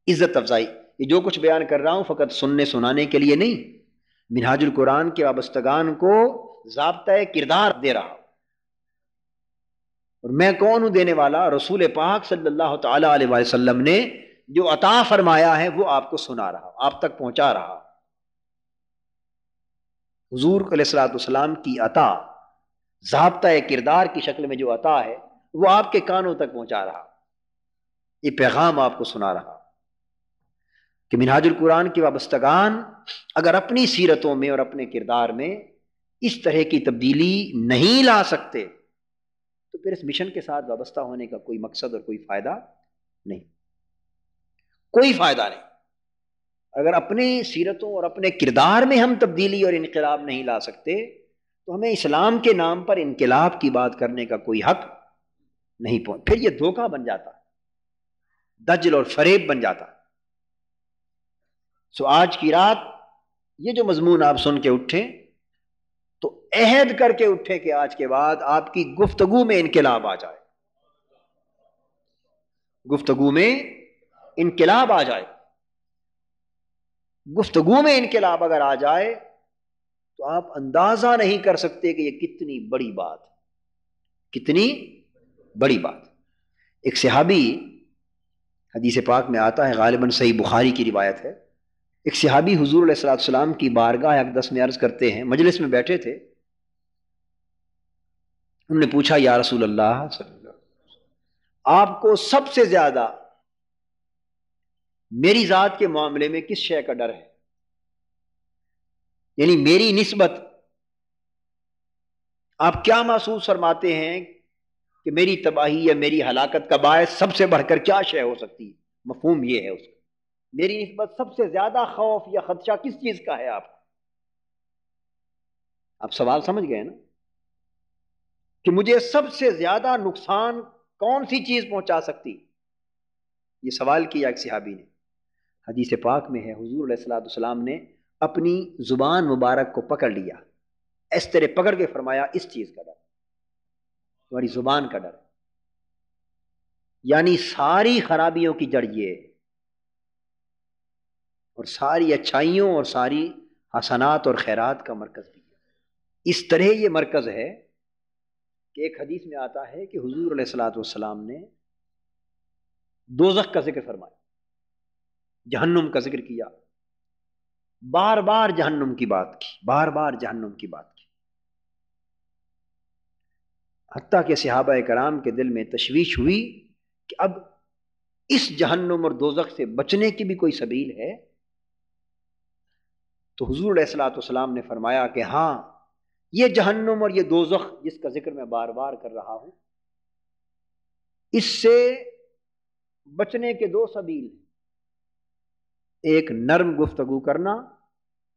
عزت افزائی۔ یہ جو کچھ بیان کر رہا ہوں فقط سننے سنانے کے لیے نہیں، منہاج القرآن کے وابستگان کو ضابطۂ کردار دے رہا ہوں، اور میں کون ہوں دینے والا؟ رسول پاک صلی اللہ تعالی علیہ وسلم نے جو عطا فرمایا ہے وہ آپ کو سنا رہا ہوں، آپ تک پہنچا رہا ہوں۔ حضور علیہ الصلوۃ والسلام کی عطا ضابطۂ کردار کی شکل میں جو عطا ہے وہ آپ کے کانوں تک پہنچا رہا، یہ پیغام آپ کو سنا رہا کہ منہاج القرآن کے وابستگان اگر اپنی سیرتوں میں اور اپنے کردار میں اس طرح کی تبدیلی نہیں لا سکتے تو پھر اس مشن کے ساتھ وابستہ ہونے کا کوئی مقصد اور کوئی فائدہ نہیں، کوئی فائدہ نہیں۔ اگر اپنی سیرتوں اور اپنے کردار میں ہم تبدیلی اور انقلاب نہیں لا سکتے تو ہمیں اسلام کے نام پر انقلاب کی بات کرنے کا کوئی حق نہیں پہنچ، پھر یہ دھوکہ بن جاتا، دجل اور فریب بن جاتا۔ سو آج کی رات یہ جو مضمون آپ سن کے اٹھیں تو عہد کر کے اٹھیں کہ آج کے بعد آپ کی گفتگو میں انقلاب آ جائے، گفتگو میں انقلاب آ جائے۔ گفتگو میں انقلاب اگر آ جائے تو آپ اندازہ نہیں کر سکتے کہ یہ کتنی بڑی بات، کتنی بڑی بات۔ ایک صحابی، حدیث پاک میں آتا ہے، غالباً صحیح بخاری کی روایت ہے، ایک صحابی حضور علیہ الصلوۃ والسلام کی بارگاہ اقدس میں عرض کرتے ہیں، مجلس میں بیٹھے تھے، انہوں نے پوچھا یا رسول اللہ صلی اللہ علیہ وسلم، آپ کو سب سے زیادہ میری ذات کے معاملے میں کس شے کا ڈر ہے؟ یعنی میری نسبت آپ کیا محسوس فرماتے ہیں کہ میری تباہی یا میری ہلاکت کا باعث سب سے بڑھ کر کیا شے ہو سکتی ہے؟ مفہوم یہ ہے اس کا، میری نسبت سب سے زیادہ خوف یا خدشہ کس چیز کا ہے آپ سوال سمجھ گئے نا، کہ مجھے سب سے زیادہ نقصان کون سی چیز پہنچا سکتی؟ یہ سوال کیا ایک صحابی نے۔ حدیث پاک میں ہے حضور علیہ الصلوۃ والسلام نے اپنی زبان مبارک کو پکڑ لیا، اس طرح پکڑ کے فرمایا اس چیز کا ڈر، تمہاری زبان کا ڈر، یعنی ساری خرابیوں کی جڑ یہ ہے، اور ساری اچھائیوں اور ساری حسنات اور خیرات کا مرکز بھی ہے۔ اس طرح یہ مرکز ہے کہ ایک حدیث میں آتا ہے کہ حضور علیہ الصلوۃ والسلام نے دوزخ کا ذکر فرمایا، جہنم کا ذکر کیا، بار بار جہنم کی بات کی، بار بار جہنم کی بات کی، حتیٰ کہ صحابہ کرام کے دل میں تشویش ہوئی کہ اب اس جہنم اور دوزخ سے بچنے کی بھی کوئی سبیل ہے؟ تو حضور علیہ الصلوۃ والسلام نے فرمایا کہ ہاں، یہ جہنم اور یہ دوزخ جس کا ذکر میں بار بار کر رہا ہوں، اس سے بچنے کے دو سبیل، ایک نرم گفتگو کرنا،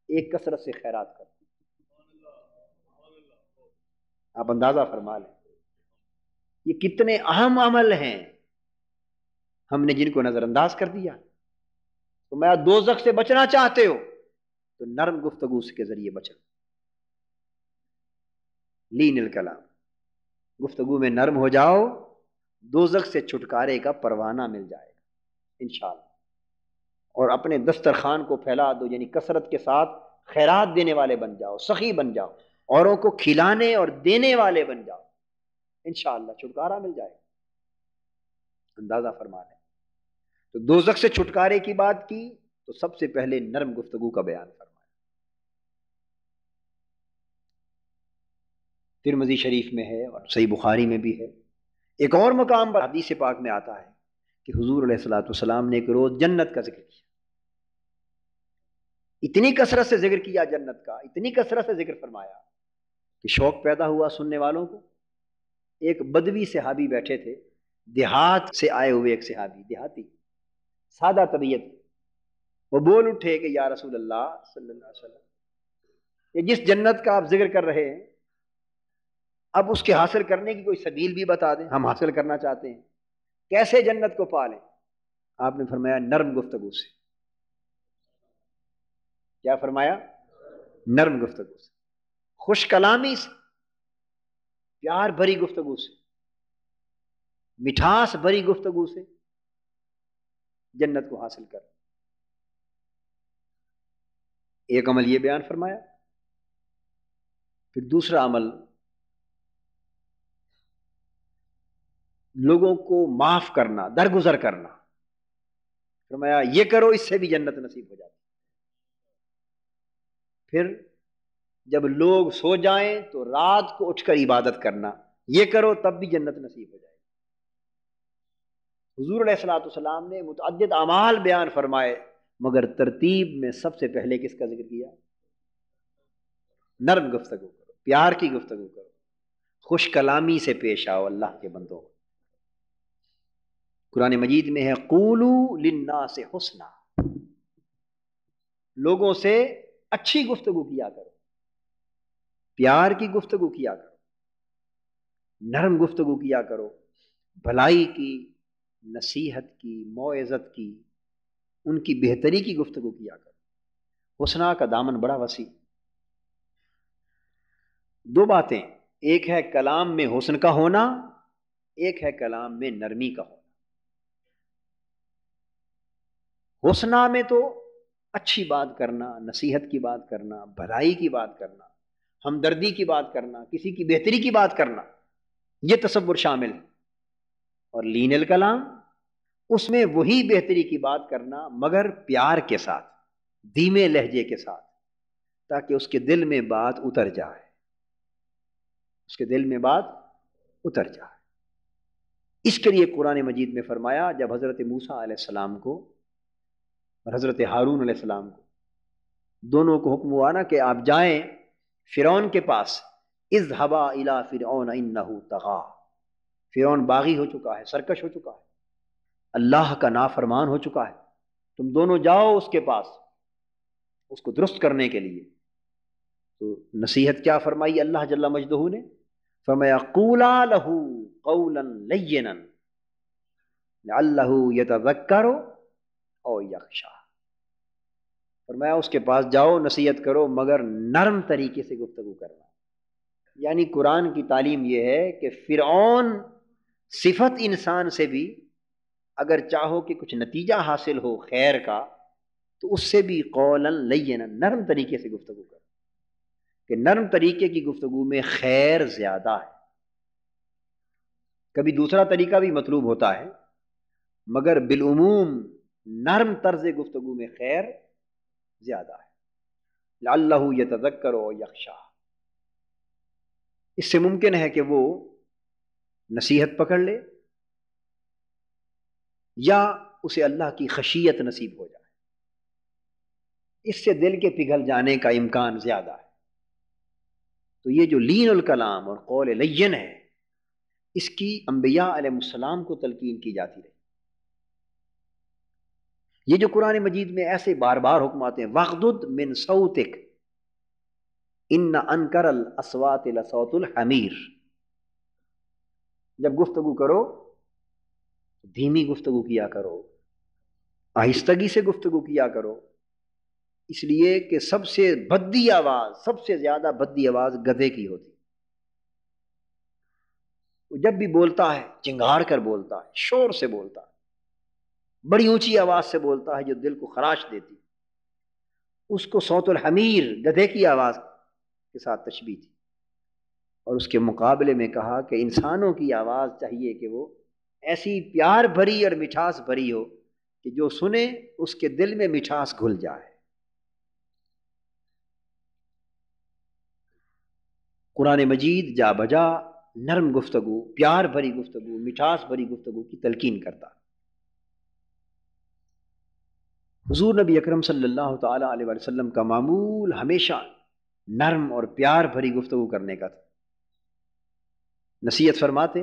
ایک کثرت سے خیرات کرنا۔ آپ اندازہ فرما لیں یہ کتنے اہم عمل ہیں، ہم نے جن کو نظر انداز کر دیا۔ تو میں دوزخ سے بچنا چاہتے ہو تو نرم گفتگو کے ذریعے بچنا، لین الکلام، گفتگو میں نرم ہو جاؤ، دوزخ سے چھٹکارے کا پروانہ مل جائے گا انشاءاللہ۔ اور اپنے دسترخوان کو پھیلا دو، یعنی کثرت کے ساتھ خیرات دینے والے بن جاؤ، سخی بن جاؤ، اوروں کو کھلانے اور دینے والے بن جاؤ، انشاءاللہ چھٹکارا مل جائے گا، اندازہ فرما لیں۔ تو دوزخ سے چھٹکارے کی بات کی تو سب سے پہلے نرم گفتگو کا بیان فرمایا۔ ترمذی شریف میں ہے اور صحیح بخاری میں بھی ہے، ایک اور مقام پر حدیث پاک میں آتا ہے کہ حضور علیہ الصلوۃ والسلام نے ایک روز جنت کا ذکر کیا، اتنی کثرت سے ذکر کیا جنت کا، اتنی کثرت سے ذکر فرمایا کہ شوق پیدا ہوا سننے والوں کو۔ ایک بدوی صحابی بیٹھے تھے، دیہات سے آئے ہوئے ایک صحابی، دیہاتی، سادہ طبیعت، وہ بول اٹھے کہ یا رسول اللہ صلی اللہ علیہ وسلم، یہ جس جنت کا آپ ذکر کر رہے ہیں اب اس کے حاصل کرنے کی کوئی سبیل بھی بتا دیں، ہم حاصل کرنا چاہتے ہیں، کیسے جنت کو پالیں؟ آپ نے فرمایا نرم گفتگو سے۔ کیا فرمایا؟ نرم گفتگو سے، خوش کلامی سے، پیار بھری گفتگو سے، مٹھاس بھری گفتگو سے جنت کو حاصل کر۔ ایک عمل یہ بیان فرمایا، پھر دوسرا عمل لوگوں کو معاف کرنا، درگزر کرنا، فرمایا یہ کرو اس سے بھی جنت نصیب ہو جاتی۔ پھر جب لوگ سو جائیں تو رات کو اٹھ کر عبادت کرنا، یہ کرو تب بھی جنت نصیب ہو جائے گی۔ حضور علیہ الصلوۃ والسلام نے متعدد اعمال بیان فرمائے، مگر ترتیب میں سب سے پہلے کس کا ذکر کیا؟ نرم گفتگو کرو، پیار کی گفتگو کرو، خوش کلامی سے پیش آؤ اللہ کے بندوں۔ قرآن مجید میں ہے قولو للناس حسنا، لوگوں سے اچھی گفتگو کیا کرو، پیار کی گفتگو کیا کرو، نرم گفتگو کیا کرو، بھلائی کی، نصیحت کی، موعظت کی، ان کی بہتری کی گفتگو کیا کرو۔ حسنا کا دامن بڑا وسیع۔ دو باتیں، ایک ہے کلام میں حسن کا ہونا، ایک ہے کلام میں نرمی کا ہونا۔ حسنا میں تو اچھی بات کرنا، نصیحت کی بات کرنا، بھلائی کی بات کرنا، ہمدردی کی بات کرنا، کسی کی بہتری کی بات کرنا، یہ تصور شامل ہے۔ اور لین الکلام، اس میں وہی بہتری کی بات کرنا مگر پیار کے ساتھ، دھیمے لہجے کے ساتھ، تاکہ اس کے دل میں بات اتر جائے، اس کے دل میں بات اتر جائے۔ اس کے لیے قرآن مجید میں فرمایا، جب حضرت موسیٰ علیہ السلام کو اور حضرت ہارون علیہ السلام کو دونوں کو حکم ہوا نا کہ آپ جائیں فرعون کے پاس، اذهبا الی فرعون انہ طغی، فرعون باغی ہو چکا ہے، سرکش ہو چکا ہے، اللہ کا نافرمان ہو چکا ہے، تم دونوں جاؤ اس کے پاس اس کو درست کرنے کے لیے۔ تو نصیحت کیا فرمائی اللہ جل مجدہ نے؟ فرمایا قولا لہ قولا لینا لعلہ یتذکر او یخشی، فرمایا اس کے پاس جاؤ، نصیحت کرو، مگر نرم طریقے سے گفتگو کرنا۔ یعنی قرآن کی تعلیم یہ ہے کہ فرعون صفت انسان سے بھی اگر چاہو کہ کچھ نتیجہ حاصل ہو خیر کا، تو اس سے بھی قولا لینا، نرم طریقے سے گفتگو کرو، کہ نرم طریقے کی گفتگو میں خیر زیادہ ہے۔ کبھی دوسرا طریقہ بھی مطلوب ہوتا ہے، مگر بالعموم نرم طرز گفتگو میں خیر زیادہ ہے۔ لعلہ یتذکر او یخشی، اس سے ممکن ہے کہ وہ نصیحت پکڑ لے یا اسے اللہ کی خشیت نصیب ہو جائے، اس سے دل کے پگھل جانے کا امکان زیادہ ہے۔ تو یہ جو لین الکلام اور قول لین ہے، اس کی انبیاء علیہ السلام کو تلقین کی جاتی رہی۔ یہ جو قرآن مجید میں ایسے بار بار حکم آتے ہیں، وَغْضُضْ مِنْ صَوْتِكَ إِنَّ أَنْكَرَ الْأَصْوَاتِ لَصَوْتُ الْحَمِيرِ، جب گفتگو کرو دھیمی گفتگو کیا کرو، آہستگی سے گفتگو کیا کرو، اس لیے کہ سب سے بھدی آواز، سب سے زیادہ بھدی آواز گدھے کی ہوتی، وہ جب بھی بولتا ہے چنگھاڑ کر بولتا ہے، شور سے بولتا ہے، بڑی اونچی آواز سے بولتا ہے جو دل کو خراش دیتی، اس کو صوت الحمیر، گدھے کی آواز کے ساتھ تشبیہ تھی۔ اور اس کے مقابلے میں کہا کہ انسانوں کی آواز چاہیے کہ وہ ایسی پیار بھری اور مٹھاس بھری ہو کہ جو سنے اس کے دل میں مٹھاس گھل جائے۔ قرآن مجید جا بجا نرم گفتگو، پیار بھری گفتگو، مٹھاس بھری گفتگو کی تلقین کرتا۔ حضور نبی اکرم صلی اللہ تعالی علیہ وسلم کا معمول ہمیشہ نرم اور پیار بھری گفتگو کرنے کا تھا۔ نصیحت فرماتے،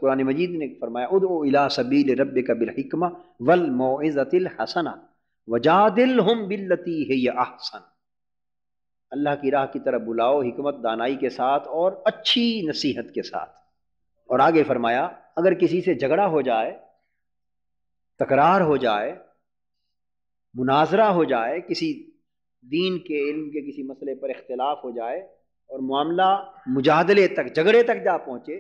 قرآن مجید نے فرمایا ادعو الی سبیل ربک بالحکمہ والموعظۃ الحسنہ وجادلہم باللتی ہی احسن، اللہ کی راہ کی طرف بلاؤ حکمت دانائی کے ساتھ اور اچھی نصیحت کے ساتھ۔ اور آگے فرمایا اگر کسی سے جھگڑا ہو جائے، تکرار ہو جائے، مناظرہ ہو جائے، کسی دین کے علم کے کسی مسئلے پر اختلاف ہو جائے اور معاملہ مجادلے تک، جھگڑے تک جا پہنچے،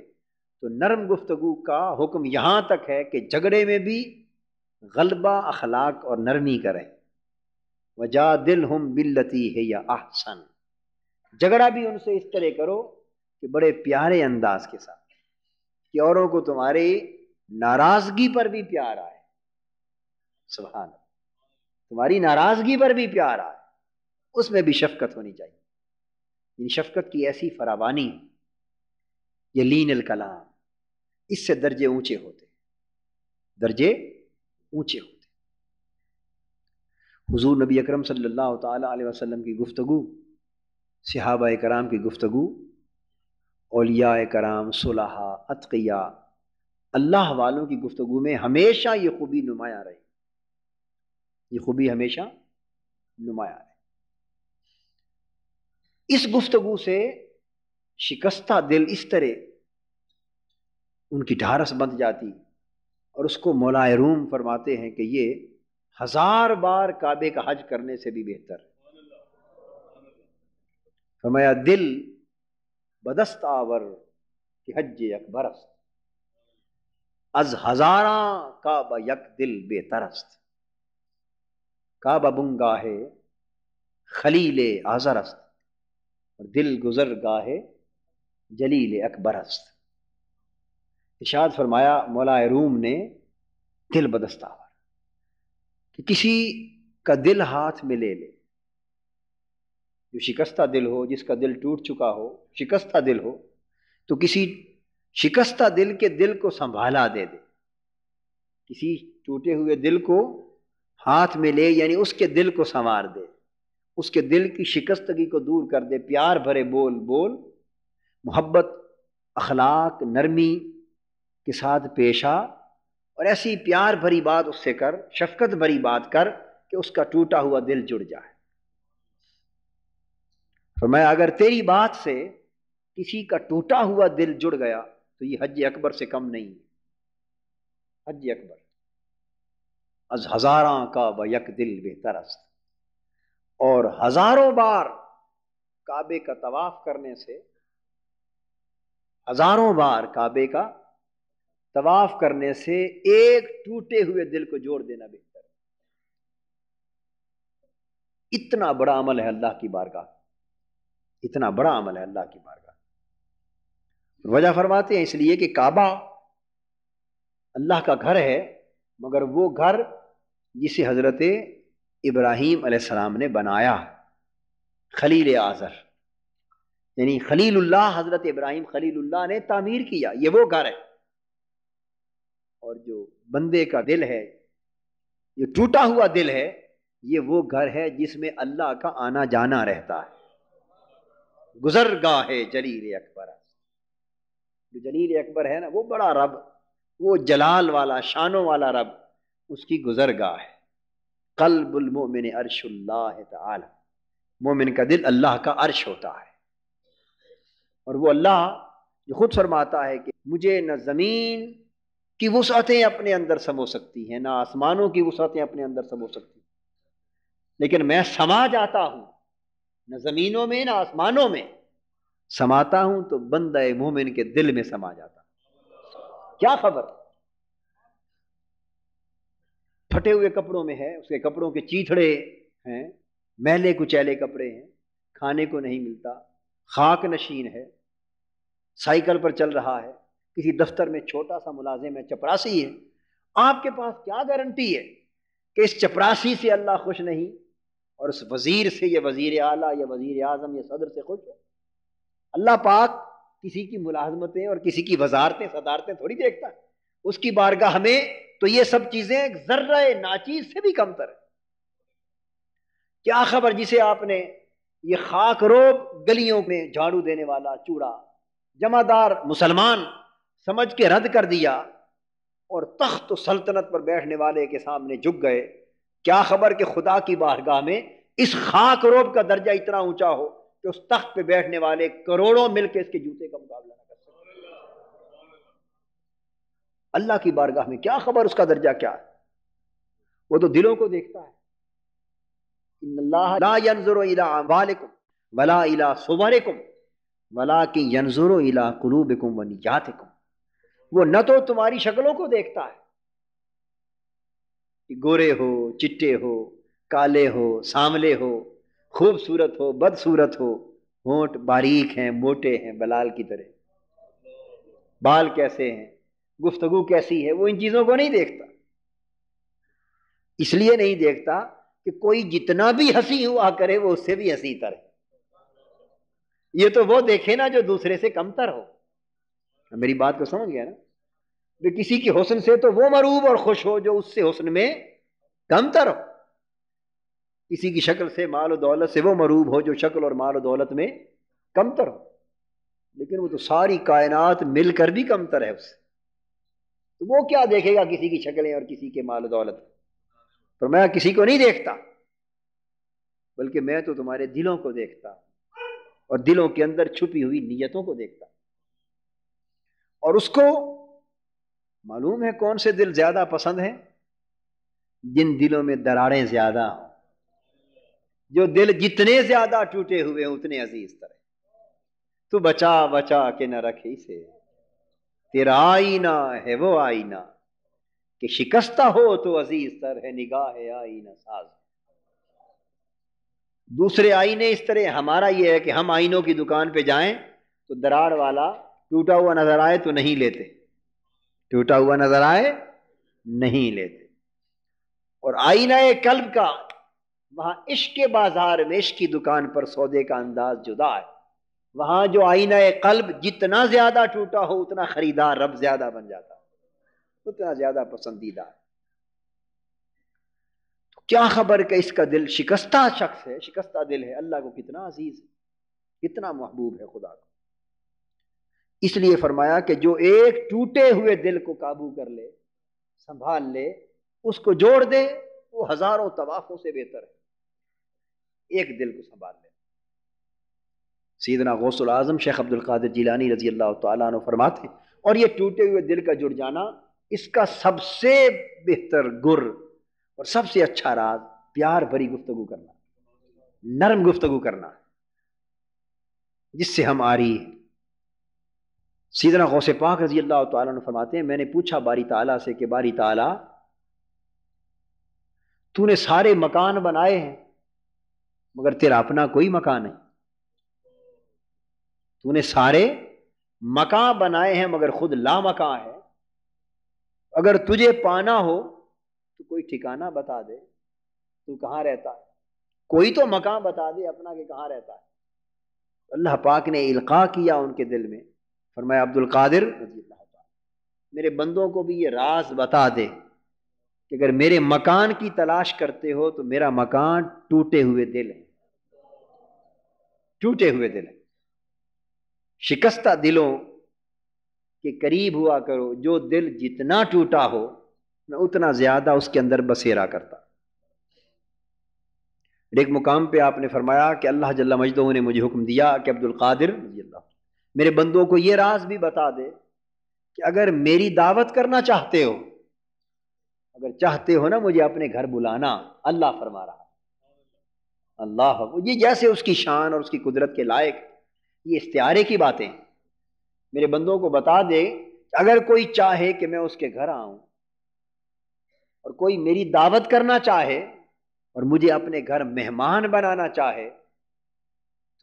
تو نرم گفتگو کا حکم یہاں تک ہے کہ جھگڑے میں بھی غلبہ اخلاق اور نرمی کریں۔ وجادلہم باللتی ہی احسن، جھگڑا بھی ان سے اس طرح کرو کہ بڑے پیارے انداز کے ساتھ، کہ اوروں کو تمہاری ناراضگی پر بھی پیار آئے، سبحان اللہ، تمہاری ناراضگی پر بھی پیار آئے، اس میں بھی شفقت ہونی چاہیے۔ یعنی شفقت کی ایسی فراوانی، یہ لین الکلام، اس سے درجے اونچے ہوتے، درجے اونچے ہوتے۔ حضور نبی اکرم صلی اللہ تعالی علیہ وسلم کی گفتگو، صحابہ کرام کی گفتگو، اولیاء کرام، صلحاء، اتقیاء، اللہ والوں کی گفتگو میں ہمیشہ یہ خوبی نمایاں رہی، یہ خوبی ہمیشہ نمایاں رہی۔ اس گفتگو سے شکستہ دل اس طرح ان کی ڈھارس بند جاتی، اور اس کو مولا روم فرماتے ہیں کہ یہ 1000 بار کعبے کا حج کرنے سے بھی بہتر ہے۔ فرمایا دل بدست آور کہ حج اکبر است، از ہزاراں کعبہ یک دل بہتر است۔ کعبہ بنگاہ خلیل آزر است، اور دل گزر گاہ جلیل اکبر است۔ ارشاد فرمایا مولا روم نے، دل بدست آور، کہ کسی کا دل ہاتھ میں لے لے، جو شکستہ دل ہو، جس کا دل ٹوٹ چکا ہو، شکستہ دل ہو، تو کسی شکستہ دل کے دل کو سنبھالا دے دے، کسی ٹوٹے ہوئے دل کو ہاتھ میں لے، یعنی اس کے دل کو سنوار دے، اس کے دل کی شکستگی کو دور کر دے، پیار بھرے بول بول، محبت، اخلاق، نرمی کے ساتھ پیش آ، اور ایسی پیار بھری بات اس سے کر، شفقت بھری بات کر کہ اس کا ٹوٹا ہوا دل جڑ جائے۔ فرمایا اگر تیری بات سے کسی کا ٹوٹا ہوا دل جڑ گیا تو یہ حج اکبر سے کم نہیں ہے۔ حج اکبر، از ہزاراں کعبہ یک دل بہتر است، اور ہزاروں بار کعبے کا طواف کرنے سے، ہزاروں بار کعبے کا طواف کرنے سے ایک ٹوٹے ہوئے دل کو جوڑ دینا بہتر ہے۔ اتنا بڑا عمل ہے اللہ کی بارگاہ، اتنا بڑا عمل ہے اللہ کی بارگاہ۔ وجہ فرماتے ہیں اس لیے کہ کعبہ اللہ کا گھر ہے، مگر وہ گھر جسے حضرت ابراہیم علیہ السلام نے بنایا، خلیل آزر، یعنی خلیل اللہ، حضرت ابراہیم خلیل اللہ نے تعمیر کیا، یہ وہ گھر ہے۔ اور جو بندے کا دل ہے، یہ ٹوٹا ہوا دل ہے، یہ وہ گھر ہے جس میں اللہ کا آنا جانا رہتا ہے۔ گزر گاہ جلیل اکبر، جو جلیل اکبر ہے نا، وہ بڑا رب، وہ جلال والا، شانوں والا رب، اس کی گزر گاہ ہے۔ قلب المؤمن عرش اللہ تعالی، مومن کا دل اللہ کا عرش ہوتا ہے، اور وہ اللہ جو خود فرماتا ہے کہ مجھے نہ زمین کی وسعتیں اپنے اندر سمو سکتی ہیں، نہ آسمانوں کی وسعتیں اپنے اندر سمو سکتی ہیں، لیکن میں سما جاتا ہوں، نہ زمینوں میں نہ آسمانوں میں، سماتا ہوں تو بندہ مومن کے دل میں سما جاتا ہوں۔ کیا خبر پھٹے ہوئے کپڑوں میں ہے، اس کے کپڑوں کے چیتھڑے ہیں، میلے کچیلے کپڑے ہیں، کھانے کو نہیں ملتا، خاک نشین ہے، سائیکل پر چل رہا ہے، کسی دفتر میں چھوٹا سا ملازم ہے، چپراسی ہے، آپ کے پاس کیا گارنٹی ہے کہ اس چپراسی سے اللہ خوش نہیں، اور اس وزیر سے، یہ وزیر اعلیٰ یا وزیر اعظم یا صدر سے خوش ہے؟ اللہ پاک کسی کی ملازمتیں اور کسی کی وزارتیں صدارتیں تھوڑی دیکھتا ہے، اس کی بارگاہ میں تو یہ سب چیزیں ایک ذرہ ناچیز سے بھی کم تر ہے۔ کیا خبر جسے آپ نے یہ خاک روب گلیوں میں جھاڑو دینے والا چوڑا جمع دار مسلمان سمجھ کے رد کر دیا، اور تخت و سلطنت پر بیٹھنے والے کے سامنے جھک گئے، کیا خبر کہ خدا کی بارگاہ میں اس خاک روب کا درجہ اتنا اونچا ہو کہ اس تخت پہ بیٹھنے والے کروڑوں مل کے اس کے جوتے کا مقابلہ نہ کر سکتے۔ اللہ کی بارگاہ میں کیا خبر اس کا درجہ کیا ہے، وہ تو دلوں کو دیکھتا ہے۔ ان اللہ لا ينظر الى اعمالکم ولا الى صورکم ولکن ينظر الى قلوبکم ونیاتکم، وہ نہ تو تمہاری شکلوں کو دیکھتا ہے کہ گورے ہو، چٹے ہو، کالے ہو، سانولے ہو، خوبصورت ہو، بدصورت ہو، ہونٹ باریک ہیں، موٹے ہیں بلال کی طرح، بال کیسے ہیں، گفتگو کیسی ہے، وہ ان چیزوں کو نہیں دیکھتا۔ اس لیے نہیں دیکھتا کہ کوئی جتنا بھی ہنسی ہوا کرے وہ اس سے بھی ہنسی تر ہے، یہ تو وہ دیکھے نا جو دوسرے سے کمتر ہو. میری بات کو سمجھ گیا نا؟ کسی کی حسن سے تو وہ مروب اور خوش ہو جو اس سے حسن میں کمتر ہو. کسی کی شکل سے، مال و دولت سے وہ مروب ہو جو شکل اور مال و دولت میں کمتر ہو. لیکن وہ تو ساری کائنات مل کر بھی کمتر ہے اس سے. تو وہ کیا دیکھے گا کسی کی شکلیں اور کسی کے مال و دولت؟ پر میں کسی کو نہیں دیکھتا، بلکہ میں تو تمہارے دلوں کو دیکھتا اور دلوں کے اندر چھپی ہوئی نیتوں کو دیکھتا. اور اس کو معلوم ہے کون سے دل زیادہ پسند ہیں؟ جن دلوں میں دراڑیں زیادہ ہوں. جو دل جتنے زیادہ ٹوٹے ہوئے ہیں اتنے عزیز تر ہیں. تو بچا بچا کے نہ رکھے اسے، تیرا آئینہ ہے وہ آئینہ کہ شکستہ ہو تو عزیز تر ہے نگاہ آئینہ ساز. دوسرے آئینے اس طرح، ہمارا یہ ہے کہ ہم آئینوں کی دکان پہ جائیں تو دراڑ والا ٹوٹا ہوا نظر آئے تو نہیں لیتے، ٹوٹا ہوا نظر آئے نہیں لیتے. اور آئینہ قلب کا، وہاں عشق کے بازار میں، عشق کی دکان پر سودے کا انداز جدا ہے. وہاں جو آئینہ قلب جتنا زیادہ ٹوٹا ہو اتنا خریدار رب زیادہ بن جاتا، اتنا زیادہ پسندیدہ. تو کیا خبر کہ اس کا دل شکستہ شخص ہے، شکستہ دل ہے، اللہ کو کتنا عزیز ہے، کتنا محبوب ہے خدا کو. اس لیے فرمایا کہ جو ایک ٹوٹے ہوئے دل کو قابو کر لے، سنبھال لے، اس کو جوڑ دے، وہ ہزاروں طوافوں سے بہتر ہے ایک دل کو سنبھال لے. سیدنا غوث العظم شیخ عبد القادر جیلانی رضی اللہ تعالیٰ عنہ فرماتے ہیں، اور یہ ٹوٹے ہوئے دل کا جڑ جانا، اس کا سب سے بہتر گر اور سب سے اچھا راز پیار بھری گفتگو کرنا، نرم گفتگو کرنا، جس سے ہم آری. سیدنا غوث پاک رضی اللہ تعالیٰ عنہ فرماتے ہیں، میں نے پوچھا باری تعالیٰ سے کہ باری تعالیٰ تو نے سارے مکان بنائے ہیں مگر تیرا اپنا کوئی مکان نہیں. تو نے سارے مکان بنائے ہیں مگر خود لا مکان ہے. اگر تجھے پانا ہو تو کوئی ٹھکانہ بتا دے، تو کہاں رہتا ہے؟ کوئی تو مکان بتا دے اپنا کہ کہاں رہتا ہے. اللہ پاک نے القاء کیا ان کے دل میں، فرمایا عبد القادر رضی اللہ تعالیٰ میرے بندوں کو بھی یہ راز بتا دے کہ اگر میرے مکان کی تلاش کرتے ہو تو میرا مکان ٹوٹے ہوئے دل ہے، ٹوٹے ہوئے دل ہے. شکستہ دلوں کے قریب ہوا کرو. جو دل جتنا ٹوٹا ہو میں اتنا زیادہ اس کے اندر بسیرا کرتا. ایک مقام پہ آپ نے فرمایا کہ اللہ جل مجدہ نے مجھے حکم دیا کہ عبد القادر رضی اللہ میرے بندوں کو یہ راز بھی بتا دے کہ اگر میری دعوت کرنا چاہتے ہو، اگر چاہتے ہو نا مجھے اپنے گھر بلانا، اللہ فرما رہا، اللہ یہ جیسے اس کی شان اور اس کی قدرت کے لائق، یہ استعارے کی باتیں میرے بندوں کو بتا دے کہ اگر کوئی چاہے کہ میں اس کے گھر آؤں اور کوئی میری دعوت کرنا چاہے اور مجھے اپنے گھر مہمان بنانا چاہے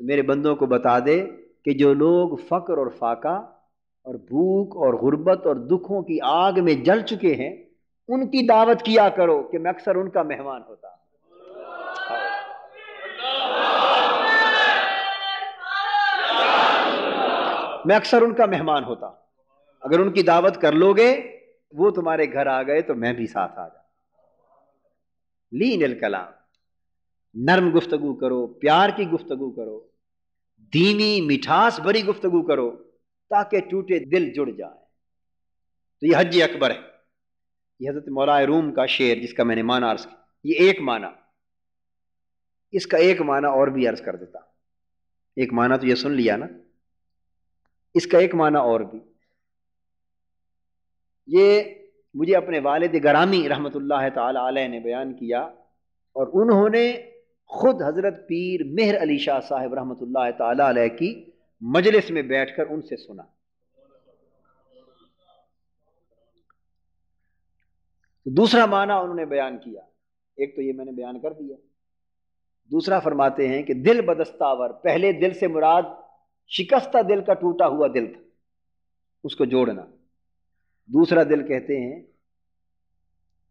تو میرے بندوں کو بتا دے کہ جو لوگ فقر اور فاقہ اور بھوک اور غربت اور دکھوں کی آگ میں جل چکے ہیں ان کی دعوت کیا کرو کہ میں اکثر ان کا مہمان ہوتا. میں اکثر ان کا مہمان ہوتا. اگر ان کی دعوت کر لو گے، وہ تمہارے گھر آ گئے تو میں بھی ساتھ آ جاؤں. لین الکلام، نرم گفتگو کرو، پیار کی گفتگو کرو، دھیمی مٹھاس بھری گفتگو کرو تاکہ ٹوٹے دل جڑ جائیں. تو یہ حج اکبر ہے. یہ حضرت مولا روم کا شعر جس کا میں نے معنی عرض کیا، یہ ایک معنی، اس کا ایک معنی اور بھی عرض کر دیتا. ایک معنی تو یہ سن لیا نا، اس کا ایک معنی اور بھی. یہ مجھے اپنے والد گرامی رحمت اللہ تعالی علیہ نے بیان کیا اور انہوں نے خود حضرت پیر مہر علی شاہ صاحب رحمت اللہ تعالی علیہ کی مجلس میں بیٹھ کر ان سے سنا. دوسرا معنی انہوں نے بیان کیا، ایک تو یہ میں نے بیان کر دیا، دوسرا فرماتے ہیں کہ دل بدستاور، پہلے دل سے مراد شکستہ دل کا ٹوٹا ہوا دل تھا، اس کو جوڑنا. دوسرا دل کہتے ہیں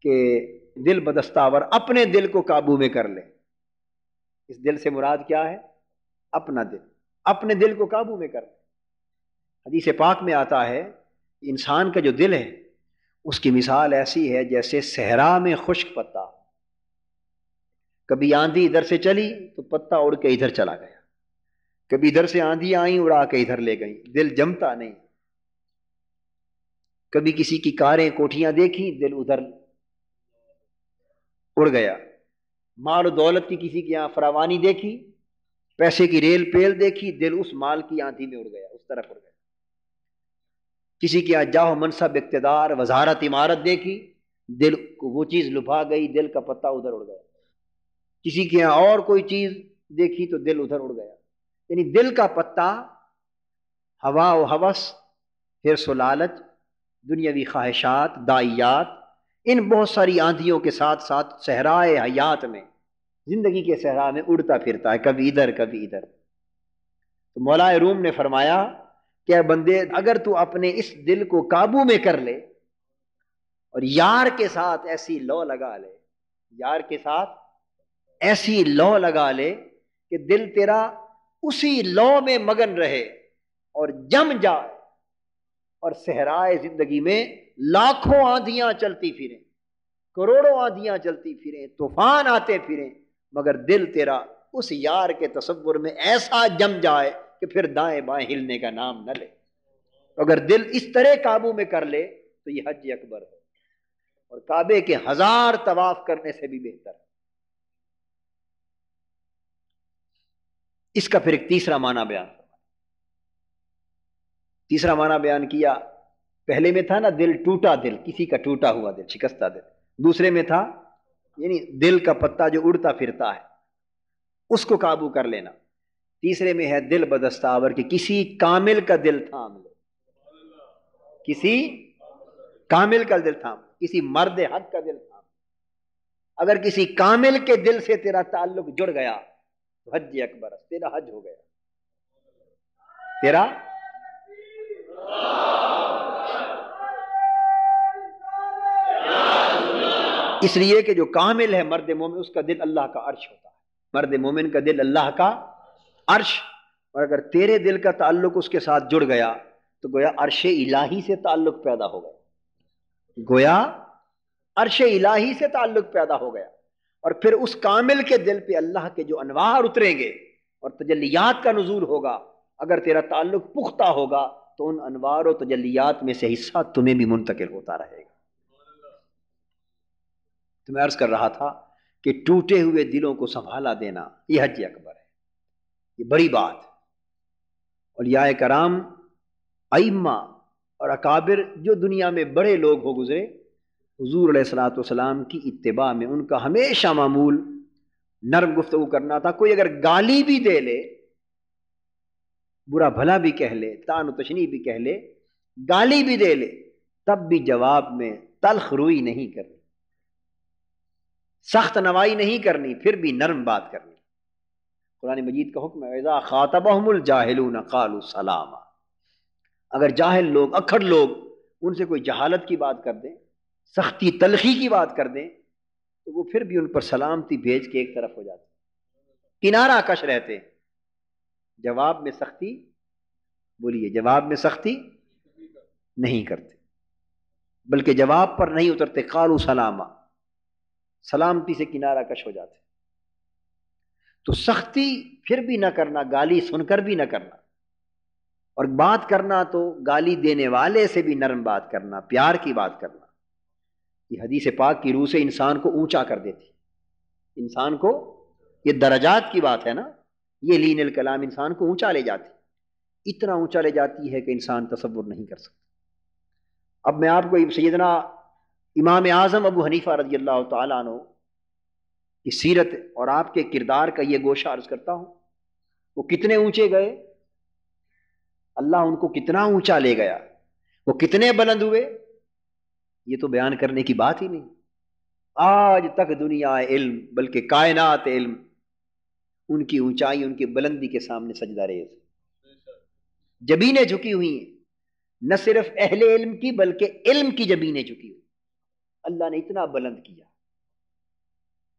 کہ دل بدستاور اپنے دل کو قابو میں کر لے. اس دل سے مراد کیا ہے؟ اپنا دل. اپنے دل کو قابو میں کر. حدیث پاک میں آتا ہے انسان کا جو دل ہے اس کی مثال ایسی ہے جیسے صحرا میں خشک پتا. کبھی آندھی ادھر سے چلی تو پتا اڑ کے ادھر چلا گیا، کبھی ادھر سے آندھی آئی اڑا کے ادھر لے گئی، دل جمتا نہیں. کبھی کسی کی کاریں کوٹھیاں دیکھی، دل ادھر اڑ گیا. مال و دولت کی کسی کی یہاں فراوانی دیکھی، پیسے کی ریل پیل دیکھی، دل اس مال کی آندھی میں اڑ گیا، اس طرف اڑ گیا. کسی کے یہاں جاہ و منصب، اقتدار، وزارت، عمارت دیکھی، دل کو وہ چیز لبھا گئی، دل کا پتہ ادھر اڑ گیا. کسی کے یہاں اور کوئی چیز دیکھی تو دل ادھر اڑ گیا. یعنی دل کا پتہ ہوا و ہوس، حرص و لالچ، دنیاوی خواہشات، دائیات، ان بہت ساری آندھیوں کے ساتھ ساتھ صحرائے حیات میں، زندگی کے صحرا میں اڑتا پھرتا ہے، کبھی ادھر کبھی ادھر. تو مولا روم نے فرمایا کہ بندے اگر تو اپنے اس دل کو قابو میں کر لے اور یار کے ساتھ ایسی لو لگا لے، یار کے ساتھ ایسی لو لگا لے کہ دل تیرا اسی لو میں مگن رہے اور جم جائے، اور صحرائے زندگی میں لاکھوں آندھیاں چلتی پھریں، کروڑوں آندھیاں چلتی پھریں، طوفان آتے پھریں، مگر دل تیرا اس یار کے تصور میں ایسا جم جائے کہ پھر دائیں بائیں ہلنے کا نام نہ لے. اگر دل اس طرح قابو میں کر لے تو یہ حج اکبر ہے، اور کعبے کے 1000 طواف کرنے سے بھی بہتر ہے. اس کا پھر ایک تیسرا معنی بیان، تیسرا معنی بیان کیا. پہلے میں تھا نا دل ٹوٹا، دل کسی کا ٹوٹا ہوا دل، شکستہ دل. دوسرے میں تھا یعنی دل کا پتا جو اڑتا پھرتا ہے اس کو قابو کر لینا. تیسرے میں ہے دل بدستاور، کہ کسی کامل کا دل تھام لے، کسی کامل کا دل تھام، کسی مرد حق کا دل تھام. اگر کسی کامل کے دل سے تیرا تعلق جڑ گیا تو حج اکبر، تیرا حج ہو گیا، تیرا. اس لیے کہ جو کامل ہے مرد مومن، اس کا دل اللہ کا عرش ہوتا ہے. مرد مومن کا دل اللہ کا عرش، اور اگر تیرے دل کا تعلق اس کے ساتھ جڑ گیا تو گویا عرش الہی سے تعلق پیدا ہو گیا، گویا عرش الہی سے تعلق پیدا ہو گیا. اور پھر اس کامل کے دل پہ اللہ کے جو انوار اتریں گے اور تجلیات کا نزول ہوگا، اگر تیرا تعلق پختہ ہوگا تو ان انوار و تجلیات میں سے حصہ تمہیں بھی منتقل ہوتا رہے گا. تو میں عرض کر رہا تھا کہ ٹوٹے ہوئے دلوں کو سنبھالا دینا یہ حج اکبر ہے، یہ بڑی بات. اولیاء کرام، ائمہ اور اکابر جو دنیا میں بڑے لوگ ہو گزرے، حضور علیہ الصلوۃ والسلام کی اتباع میں ان کا ہمیشہ معمول نرم گفتگو کرنا تھا. کوئی اگر گالی بھی دے لے، برا بھلا بھی کہہ لے، طعن و تشنیع بھی کہہ لے، گالی بھی دے لے، تب بھی جواب میں تلخ روئی نہیں کرنی، سخت نوائی نہیں کرنی، پھر بھی نرم بات کرنی. قرآن مجید کا حکم ہے اذا خاطبہم الجاہلون قالوا سلاما. اگر جاہل لوگ، اکھڑ لوگ ان سے کوئی جہالت کی بات کر دیں، سختی تلخی کی بات کر دیں، تو وہ پھر بھی ان پر سلامتی بھیج کے ایک طرف ہو جاتے، کنارہ کش رہتے. جواب میں سختی، بولیے، جواب میں سختی نہیں کرتے، بلکہ جواب پر نہیں اترتے، قالوا سلاما، سلامتی سے کنارہ کش ہو جاتے. تو سختی پھر بھی نہ کرنا، گالی سن کر بھی نہ کرنا، اور بات کرنا تو گالی دینے والے سے بھی نرم بات کرنا، پیار کی بات کرنا. یہ حدیث پاک کی روح سے انسان کو اونچا کر دیتی، انسان کو، یہ درجات کی بات ہے نا، یہ لین الکلام انسان کو اونچا لے جاتی، اتنا اونچا لے جاتی ہے کہ انسان تصور نہیں کر سکتا. اب میں آپ کو سیدنا امام اعظم ابو حنیفہ رضی اللہ تعالیٰ عنہ کی سیرت اور آپ کے کردار کا یہ گوشہ عرض کرتا ہوں. وہ کتنے اونچے گئے، اللہ ان کو کتنا اونچا لے گیا، وہ کتنے بلند ہوئے، یہ تو بیان کرنے کی بات ہی نہیں. آج تک دنیا علم، بلکہ کائنات علم، ان کی اونچائی، ان کی بلندی کے سامنے سجدہ ریز، جبینیں جھکی ہوئی ہیں. نہ صرف اہل علم کی بلکہ علم کی جبینیں جھکی ہوئی. اللہ نے اتنا بلند کیا.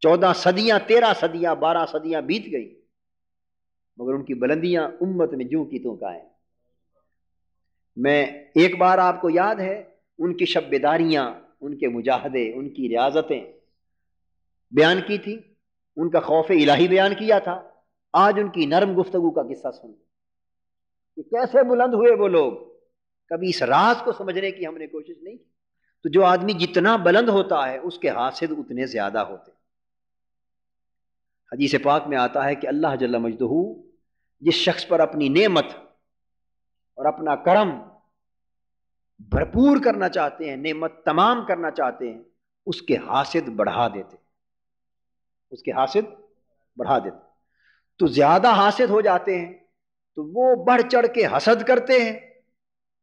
14 صدیاں، 13 صدیاں، 12 صدیاں بیت گئی، مگر ان کی بلندیاں امت میں جوں کی توں کا ہیں۔ میں ایک بار آپ کو یاد ہے ان کی شب بیداریاں، ان کے مجاہدے، ان کی ریاضتیں بیان کی تھی، ان کا خوف الہی بیان کیا تھا۔ آج ان کی نرم گفتگو کا قصہ سن کہ کیسے بلند ہوئے وہ لوگ، کبھی اس راز کو سمجھنے کی ہم نے کوشش نہیں کی۔ تو جو آدمی جتنا بلند ہوتا ہے اس کے حاسد اتنے زیادہ ہوتے۔ حدیث پاک میں آتا ہے کہ اللہ جل مجدہ جس شخص پر اپنی نعمت اور اپنا کرم بھرپور کرنا چاہتے ہیں، نعمت تمام کرنا چاہتے ہیں، اس کے حاسد بڑھا دیتے، اس کے حاسد بڑھا دیتے۔ تو زیادہ حاسد ہو جاتے ہیں تو وہ بڑھ چڑھ کے حسد کرتے ہیں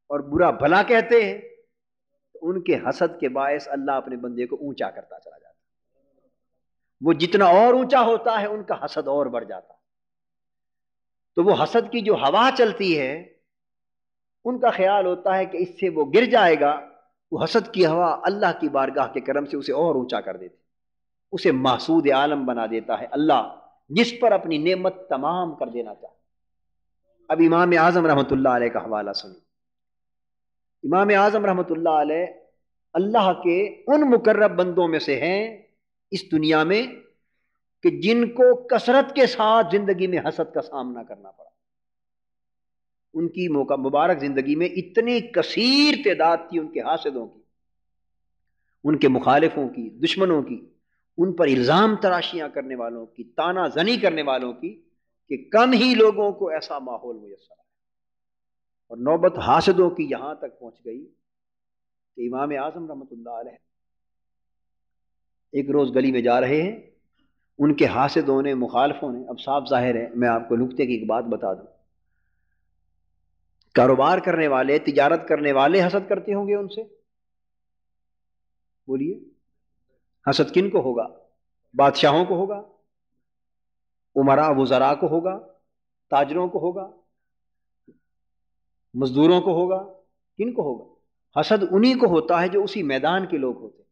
اور برا بھلا کہتے ہیں، ان کے حسد کے باعث اللہ اپنے بندے کو اونچا کرتا چلا جاتا ہے۔ وہ جتنا اور اونچا ہوتا ہے ان کا حسد اور بڑھ جاتا ہے۔ تو وہ حسد کی جو ہوا چلتی ہے ان کا خیال ہوتا ہے کہ اس سے وہ گر جائے گا، وہ حسد کی ہوا اللہ کی بارگاہ کے کرم سے اسے اور اونچا کر دیتی، اسے محسود عالم بنا دیتا ہے اللہ جس پر اپنی نعمت تمام کر دینا چاہتا۔ اب امام اعظم رحمۃ اللہ علیہ کا حوالہ سنیں۔ امام اعظم رحمۃ اللہ علیہ اللہ کے ان مقرب بندوں میں سے ہیں اس دنیا میں کہ جن کو کثرت کے ساتھ زندگی میں حسد کا سامنا کرنا پڑا۔ ان کی مبارک زندگی میں اتنی کثیر تعداد تھی ان کے حاسدوں کی، ان کے مخالفوں کی، دشمنوں کی، ان پر الزام تراشیاں کرنے والوں کی، تانا زنی کرنے والوں کی، کہ کم ہی لوگوں کو ایسا ماحول میسر ہے۔ اور نوبت حاسدوں کی یہاں تک پہنچ گئی کہ امام اعظم رحمۃ اللہ علیہ ایک روز گلی میں جا رہے ہیں، ان کے حاسدوں نے، مخالفوں نے، اب صاف ظاہر ہے، میں آپ کو نکتے کی ایک بات بتا دوں، کاروبار کرنے والے، تجارت کرنے والے حسد کرتے ہوں گے ان سے، بولیے حسد کن کو ہوگا؟ بادشاہوں کو ہوگا، امراء وزراء کو ہوگا، تاجروں کو ہوگا، مزدوروں کو ہوگا، کن کو ہوگا؟ حسد انہی کو ہوتا ہے جو اسی میدان کے لوگ ہوتے ہیں۔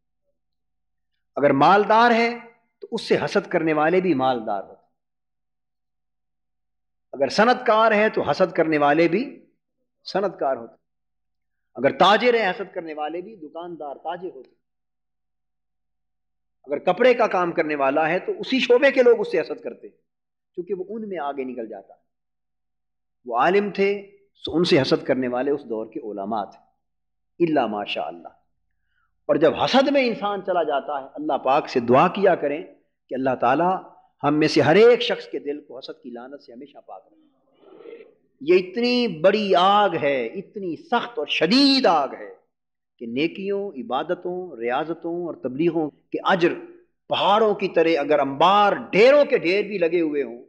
اگر مالدار ہے تو اس سے حسد کرنے والے بھی مالدار ہوتے، اگر صنعت کار ہے تو حسد کرنے والے بھی صنعت کار ہوتے، اگر تاجر ہے حسد کرنے والے بھی دکاندار تاجر ہوتے، اگر کپڑے کا کام کرنے والا ہے تو اسی شعبے کے لوگ اس سے حسد کرتے کیونکہ وہ ان میں آگے نکل جاتا ہے۔ وہ عالم تھے تو ان سے حسد کرنے والے اس دور کے علماء تھے، الا ماشاء اللہ۔ اور جب حسد میں انسان چلا جاتا ہے، اللہ پاک سے دعا کیا کریں کہ اللہ تعالیٰ ہم میں سے ہر ایک شخص کے دل کو حسد کی لعنت سے ہمیشہ پاک رکھے۔ یہ اتنی بڑی آگ ہے، اتنی سخت اور شدید آگ ہے کہ نیکیوں، عبادتوں، ریاضتوں اور تبلیغوں کے اجر پہاڑوں کی طرح اگر انبار ڈھیروں کے ڈھیر بھی لگے ہوئے ہوں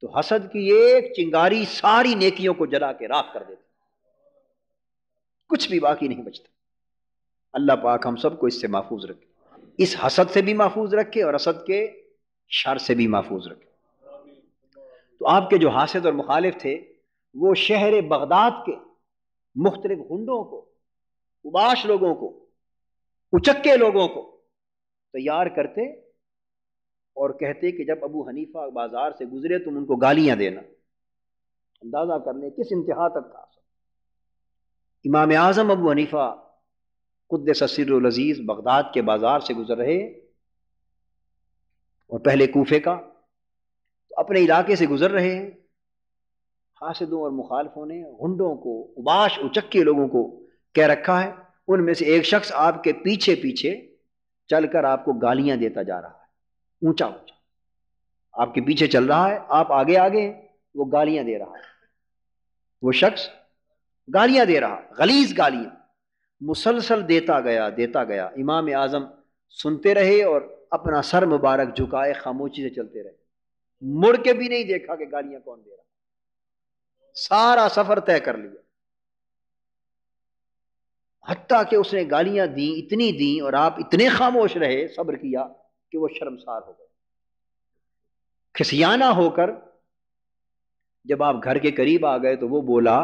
تو حسد کی ایک چنگاری ساری نیکیوں کو جلا کے راکھ کر دیتی، کچھ بھی باقی نہیں بچتا۔ اللہ پاک ہم سب کو اس سے محفوظ رکھے، اس حسد سے بھی محفوظ رکھے اور حسد کے شر سے بھی محفوظ رکھے۔ تو آپ کے جو حاسد اور مخالف تھے وہ شہر بغداد کے مختلف ہنڈوں کو، اوباش لوگوں کو، اچکے لوگوں کو تیار کرتے اور کہتے کہ جب ابو حنیفہ بازار سے گزرے تم ان کو گالیاں دینا۔ اندازہ کر لیں کس انتہا تک تھا۔ امام اعظم ابو حنیفہ قدس سر العزیز بغداد کے بازار سے گزر رہے اور پہلے کوفے کا، تو اپنے علاقے سے گزر رہے ہیں، حاسدوں اور مخالفوں نے ہنڈوں کو، اوباش اچکے لوگوں کو کہہ رکھا ہے، ان میں سے ایک شخص آپ کے پیچھے پیچھے چل کر آپ کو گالیاں دیتا جا رہا ہے، اونچا اونچا آپ کے پیچھے چل رہا ہے، آپ آگے آگے ہیں، وہ گالیاں دے رہا ہے، وہ شخص گالیاں دے رہا، غلیظ گالیاں مسلسل دیتا گیا۔ امام اعظم سنتے رہے اور اپنا سر مبارک جھکائے خاموشی سے چلتے رہے، مڑ کے بھی نہیں دیکھا کہ گالیاں کون دے رہا، سارا سفر طے کر لیا۔ حتیٰ کہ اس نے گالیاں دیں، اتنی دیں اور آپ اتنے خاموش رہے، صبر کیا کہ وہ شرمسار ہو گئے۔ کھسیانہ ہو کر جب آپ گھر کے قریب آ گئے تو وہ بولا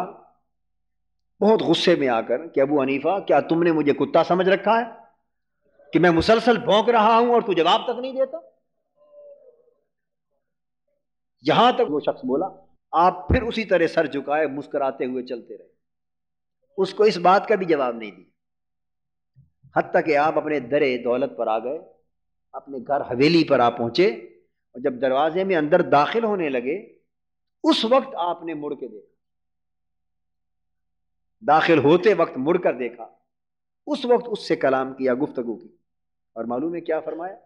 بہت غصے میں آ کر کہ ابو حنیفہ کیا تم نے مجھے کتا سمجھ رکھا ہے کہ میں مسلسل بھونک رہا ہوں اور تو جواب تک نہیں دیتا؟ یہاں تک وہ شخص بولا آپ پھر اسی طرح سر جھکائے مسکراتے ہوئے چلتے رہے، اس کو اس بات کا بھی جواب نہیں دیا، حتیٰ کہ آپ اپنے در دولت پر آ گئے، اپنے گھر حویلی پر آپ پہنچے، اور جب دروازے میں اندر داخل ہونے لگے اس وقت آپ نے مڑ کے دیکھا، داخل ہوتے وقت مڑ کر دیکھا، اس وقت اس سے کلام کیا، گفتگو کی، اور معلوم ہے کیا فرمایا؟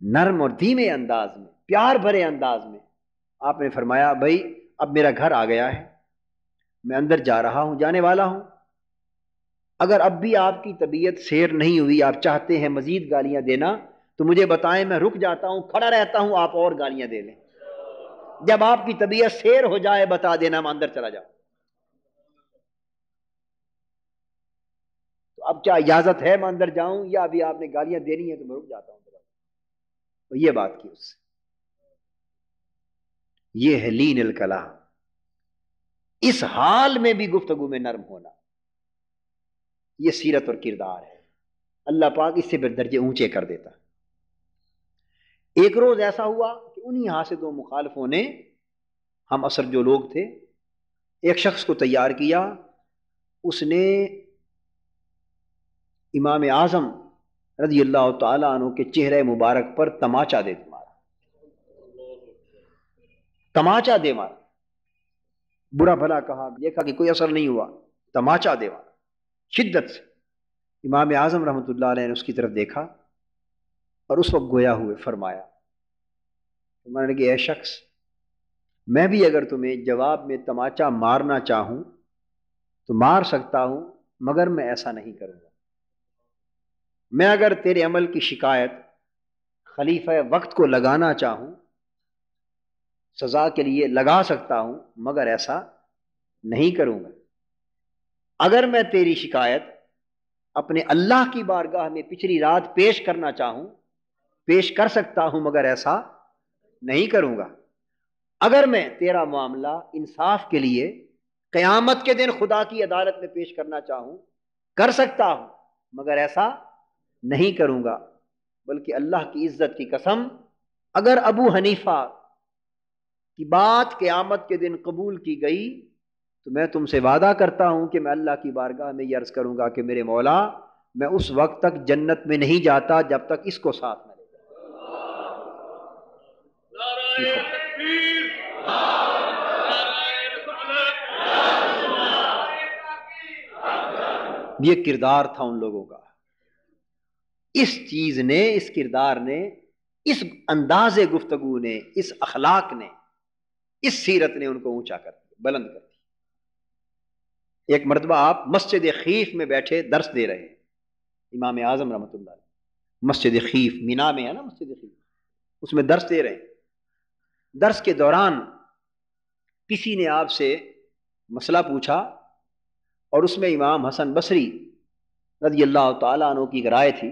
نرم اور دھیمے انداز میں، پیار بھرے انداز میں آپ نے فرمایا بھائی اب میرا گھر آ گیا ہے، میں اندر جا رہا ہوں، جانے والا ہوں، اگر اب بھی آپ کی طبیعت سیر نہیں ہوئی، آپ چاہتے ہیں مزید گالیاں دینا تو مجھے بتائیں، میں رک جاتا ہوں، کھڑا رہتا ہوں، آپ اور گالیاں دے لیں، جب آپ کی طبیعت سیر ہو جائے بتا دینا، میں اندر چلا جاؤں۔ تو اب کیا اجازت ہے میں اندر جاؤں، یا ابھی آپ نے گالیاں دینی ہیں تو میں رک جاتا ہوں؟ تو یہ بات کی اس سے، یہ ہے لین الکلام، اس حال میں بھی گفتگو میں نرم ہونا، یہ سیرت اور کردار ہے، اللہ پاک اس سے پھر درجے اونچے کر دیتا۔ ایک روز ایسا ہوا کہ انہی حاسد و مخالفوں نے، ہم عصر جو لوگ تھے، ایک شخص کو تیار کیا، اس نے امام اعظم رضی اللہ تعالیٰ عنہ کے چہرے مبارک پر تماچا دے مارا، تماچا دے مارا، برا بھلا کہا، دیکھا کہ کوئی اثر نہیں ہوا، تماچا دے مارا شدت سے۔ امام اعظم رحمۃ اللہ علیہ نے اس کی طرف دیکھا اور اس وقت گویا ہوئے فرمایا کہ اے شخص، میں بھی اگر تمہیں جواب میں تماچا مارنا چاہوں تو مار سکتا ہوں، مگر میں ایسا نہیں کروں گا۔ میں اگر تیرے عمل کی شکایت خلیفہ وقت کو لگانا چاہوں، سزا کے لیے لگا سکتا ہوں، مگر ایسا نہیں کروں گا۔ اگر میں تیری شکایت اپنے اللہ کی بارگاہ میں پچھلی رات پیش کرنا چاہوں، پیش کر سکتا ہوں، مگر ایسا نہیں کروں گا۔ اگر میں تیرا معاملہ انصاف کے لیے قیامت کے دن خدا کی عدالت میں پیش کرنا چاہوں، کر سکتا ہوں، مگر ایسا نہیں کروں گا۔ بلکہ اللہ کی عزت کی قسم، اگر ابو حنیفہ کی بات قیامت کے دن قبول کی گئی تو میں تم سے وعدہ کرتا ہوں کہ میں اللہ کی بارگاہ میں یہ عرض کروں گا کہ میرے مولا، میں اس وقت تک جنت میں نہیں جاتا جب تک اس کو ساتھ نہ لے یہ کردار تھا ان لوگوں کا۔ اس چیز نے، اس کردار نے، اس انداز گفتگو نے، اس اخلاق نے، اس سیرت نے ان کو اونچا کر دیا، بلند کر دیا۔ ایک مرتبہ آپ مسجد خیف میں بیٹھے درس دے رہے ہیں، امام اعظم رحمۃ اللہ علیہ، مسجد خیف مینا میں ہے نا مسجد خیف، اس میں درس دے رہے ہیں۔ درس کے دوران کسی نے آپ سے مسئلہ پوچھا اور اس میں امام حسن بصری رضی اللہ تعالیٰ عنہ کی ایک رائے تھی،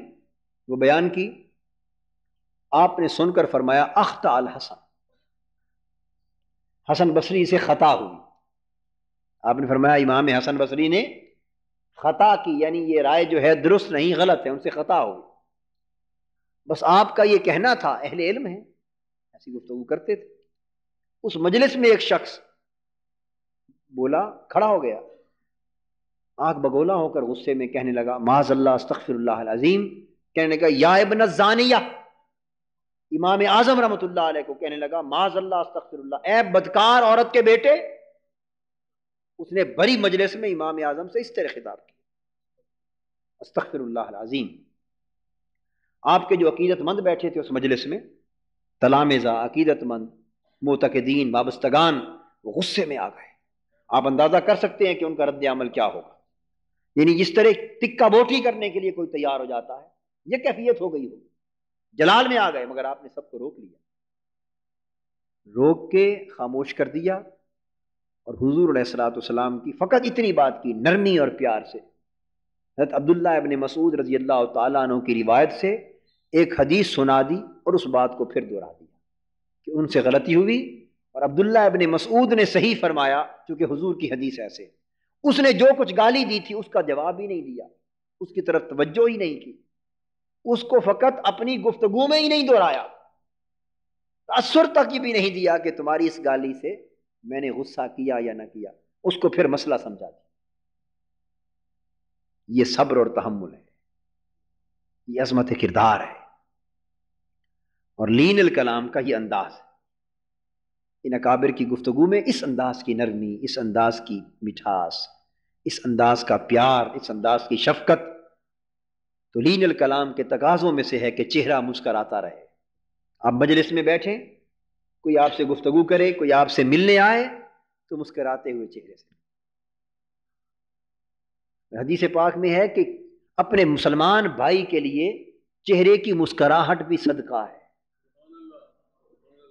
وہ بیان کی۔ آپ نے سن کر فرمایا اخطأ الحسن، حسن بصری سے خطا ہوئی۔ آپ نے فرمایا امام حسن بصری نے خطا کی، یعنی یہ رائے جو ہے درست نہیں، غلط ہے، ان سے خطا ہوئی۔ بس آپ کا یہ کہنا تھا، اہل علم ہے، ایسی گفتگو کرتے تھے۔ اس مجلس میں ایک شخص بولا، کھڑا ہو گیا، آنکھ بگولا ہو کر غصے میں کہنے لگا معاذ اللہ استغفر اللہ العظیم، کہنے لگا یا ابن الزانیہ، امام اعظم رحمۃ اللہ علیہ کو کہنے لگا معاذ اللہ استغفر اللہ، اے بدکار عورت کے بیٹے۔ اس نے بڑی مجلس میں امام اعظم سے اس طرح خطاب کیا، استغفر اللہ العظیم۔ آپ کے جو عقیدت مند بیٹھے تھے اس مجلس میں، تلامذہ، عقیدت مند، معتقدین، وابستگان، وہ غصے میں آ گئے۔ آپ اندازہ کر سکتے ہیں کہ ان کا رد عمل کیا ہوگا، یعنی جس طرح ٹکا بوٹی کرنے کے لیے کوئی تیار ہو جاتا ہے، یہ کیفیت ہو گئی ہو، جلال میں آ گئے۔ مگر آپ نے سب کو روک لیا، روک کے خاموش کر دیا، اور حضور علیہ الصلوۃ والسلام کی فقط اتنی بات کی، نرمی اور پیار سے۔ حضرت عبداللہ ابن مسعود رضی اللہ تعالیٰ عنہ کی روایت سے ایک حدیث سنا دی اور اس بات کو پھر دہرا دیا کہ ان سے غلطی ہوئی، اور عبداللہ ابن مسعود نے صحیح فرمایا، چونکہ حضور کی حدیث ایسے۔ اس نے جو کچھ گالی دی تھی اس کا جواب ہی نہیں دیا، اس کی طرف توجہ ہی نہیں کی، اس کو فقط اپنی گفتگو میں ہی نہیں دہرایا، تأثر تک بھی نہیں دیا کہ تمہاری اس گالی سے میں نے غصہ کیا یا نہ کیا، اس کو پھر مسئلہ سمجھا دیا۔ یہ صبر اور تحمل ہے، یہ عظمت کردار ہے، اور لین الکلام کا یہ انداز ہے۔ ان اکابر کی گفتگو میں اس انداز کی نرمی، اس انداز کی مٹھاس، اس انداز کا پیار، اس انداز کی شفقت، تو لین الکلام کے تقاضوں میں سے ہے کہ چہرہ مسکراتا رہے۔ آپ مجلس میں بیٹھیں، کوئی آپ سے گفتگو کرے، کوئی آپ سے ملنے آئے تو مسکراتے ہوئے چہرے سے۔ حدیث پاک میں ہے کہ اپنے مسلمان بھائی کے لیے چہرے کی مسکراہٹ بھی صدقہ ہے۔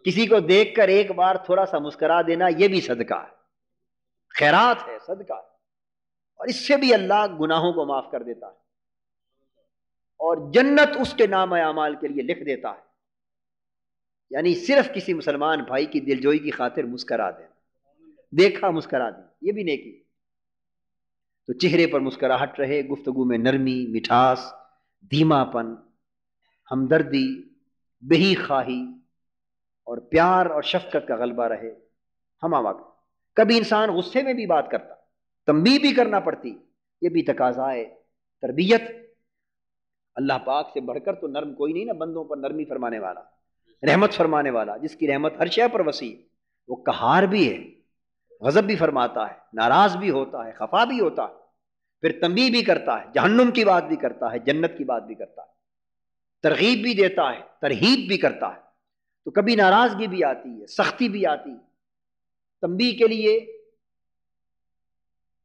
کسی کو دیکھ کر ایک بار تھوڑا سا مسکرا دینا، یہ بھی صدقہ ہے، خیرات ہے، صدقہ ہے، اور اس سے بھی اللہ گناہوں کو معاف کر دیتا ہے اور جنت اس کے نام اعمال کے لیے لکھ دیتا ہے۔ یعنی صرف کسی مسلمان بھائی کی دلجوئی کی خاطر مسکرا دینا، دیکھا مسکرا دی، یہ بھی نیکی۔ تو چہرے پر مسکراہٹ رہے، گفتگو میں نرمی، مٹھاس، دھیما پن، ہمدردی، بہی خواہی اور پیار اور شفقت کا غلبہ رہے ہمہ وقت۔ کبھی انسان غصے میں بھی بات کرتا، تنبیہ بھی کرنا پڑتی، یہ بھی تقاضا ہے تربیت۔ اللہ پاک سے بڑھ کر تو نرم کوئی نہیں نا، بندوں پر نرمی فرمانے والا، رحمت فرمانے والا، جس کی رحمت ہر شے پر وسیع، وہ قہار بھی ہے، غضب بھی فرماتا ہے، ناراض بھی ہوتا ہے، خفا بھی ہوتا ہے، پھر تنبیہ بھی کرتا ہے، جہنم کی بات بھی کرتا ہے، جنت کی بات بھی کرتا ہے، ترغیب بھی دیتا ہے، ترہیب بھی کرتا ہے۔ تو کبھی ناراضگی بھی آتی ہے، سختی بھی آتی، تنبیہ کے لیے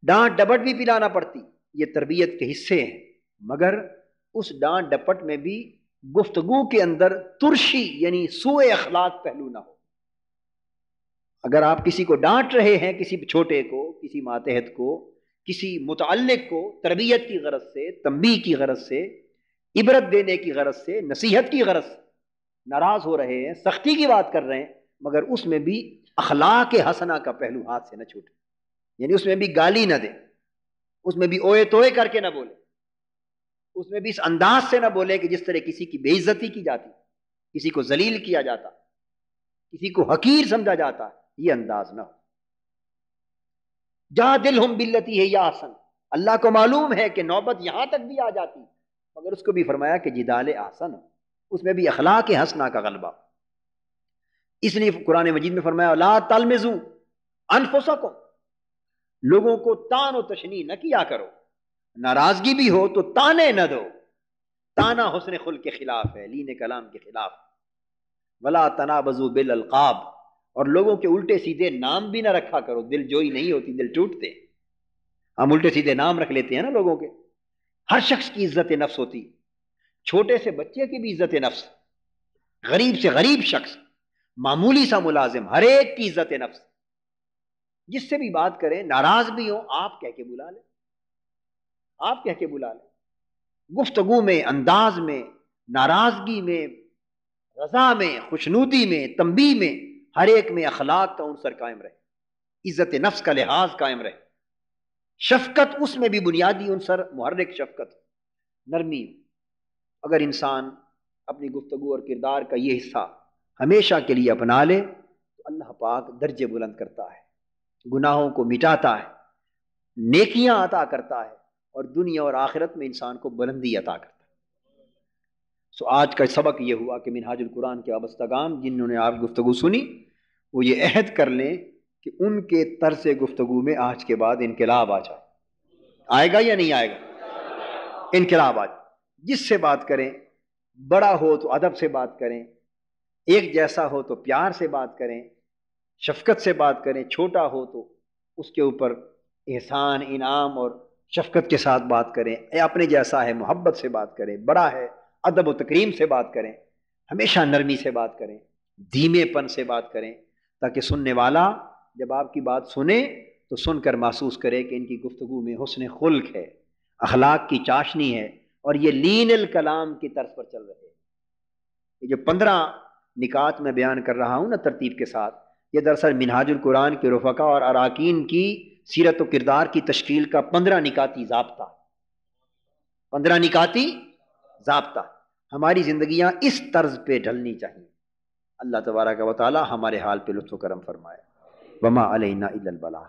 ڈانٹ ڈپٹ بھی پلانا پڑتی، یہ تربیت کے حصے ہیں۔ مگر اس ڈانٹ ڈپٹ میں بھی گفتگو کے اندر ترشی یعنی سوء اخلاق پہلو نہ ہو۔ اگر آپ کسی کو ڈانٹ رہے ہیں، کسی چھوٹے کو، کسی ماتحت کو، کسی متعلق کو، تربیت کی غرض سے، تنبیہ کی غرض سے، عبرت دینے کی غرض سے، نصیحت کی غرض سے ناراض ہو رہے ہیں، سختی کی بات کر رہے ہیں، مگر اس میں بھی اخلاق حسنہ کا پہلو ہاتھ سے نہ چھوٹے، یعنی اس میں بھی گالی نہ دیں، اس میں بھی اوئے توئے کر کے نہ بولے، اس میں بھی اس انداز سے نہ بولے کہ جس طرح کسی کی بے عزتی کی جاتی، کسی کو ذلیل کیا جاتا، کسی کو حقیر سمجھا جاتا، یہ انداز نہ ہو۔ جادلہم باللتی ہی احسن، اللہ کو معلوم ہے کہ نوبت یہاں تک بھی آ جاتی، مگر اس کو بھی فرمایا کہ جدال احسن، اس میں بھی اخلاق حسنہ کا غلبہ۔ اس لیے قرآن مجید میں فرمایا لا تلمزوا انفسکم، لوگوں کو تان و تشنیع نہ کیا کرو، ناراضگی بھی ہو تو تانے نہ دو، تانا حسن خلق کے خلاف ہے، لین کلام کے خلاف۔ ولا تنابزوا بالالقاب، اور لوگوں کے الٹے سیدھے نام بھی نہ رکھا کرو، دل جوئی نہیں ہوتی، دل ٹوٹتے، ہم الٹے سیدھے نام رکھ لیتے ہیں نا لوگوں کے۔ ہر شخص کی عزت نفس ہوتی، چھوٹے سے بچے کی بھی عزت نفس، غریب سے غریب شخص، معمولی سا ملازم، ہر ایک کی عزت نفس۔ جس سے بھی بات کریں، ناراض بھی ہو، آپ کہہ کے بلا لیں، آپ کہہ کے بلا لیں۔ گفتگو میں، انداز میں، ناراضگی میں، رضا میں، خوشنودی میں، تنبیہ میں، ہر ایک میں اخلاق کا عنصر قائم رہے، عزت نفس کا لحاظ قائم رہے، شفقت اس میں بھی بنیادی عنصر محرک شفقت، نرمی۔ اگر انسان اپنی گفتگو اور کردار کا یہ حصہ ہمیشہ کے لیے اپنا لے تو اللہ پاک درجے بلند کرتا ہے، گناہوں کو مٹاتا ہے، نیکیاں عطا کرتا ہے، اور دنیا اور آخرت میں انسان کو بلندی عطا کرتا ہے۔ سو آج کا سبق یہ ہوا کہ منہاج القرآن کے وابستگان جنہوں نے آپ گفتگو سنی، وہ یہ عہد کر لیں کہ ان کے طرز گفتگو میں آج کے بعد انقلاب آ جائے۔ آئے گا یا نہیں آئے گا؟ انقلاب آ جائے۔ جس سے بات کریں، بڑا ہو تو ادب سے بات کریں، ایک جیسا ہو تو پیار سے بات کریں، شفقت سے بات کریں، چھوٹا ہو تو اس کے اوپر احسان، انعام اور شفقت کے ساتھ بات کریں، اپنے جیسا ہے محبت سے بات کریں، بڑا ہے ادب و تکریم سے بات کریں، ہمیشہ نرمی سے بات کریں، دھیمے پن سے بات کریں، تاکہ سننے والا جب آپ کی بات سنے تو سن کر محسوس کرے کہ ان کی گفتگو میں حسن خلق ہے، اخلاق کی چاشنی ہے، اور یہ لین الکلام کی طرز پر چل رہے ہیں۔ یہ جو 15 نکات میں بیان کر رہا ہوں نا ترتیب کے ساتھ، یہ دراصل منہاج القرآن کے رفقا اور اراکین کی سیرت و کردار کی تشکیل کا 15 نکاتی ضابطہ، 15 نکاتی ضابطہ۔ ہماری زندگیاں اس طرز پہ ڈھلنی چاہیے۔ اللہ تبارک و تعالی ہمارے حال پہ لطف و کرم فرمائے۔ وما علینا الا البلاغ۔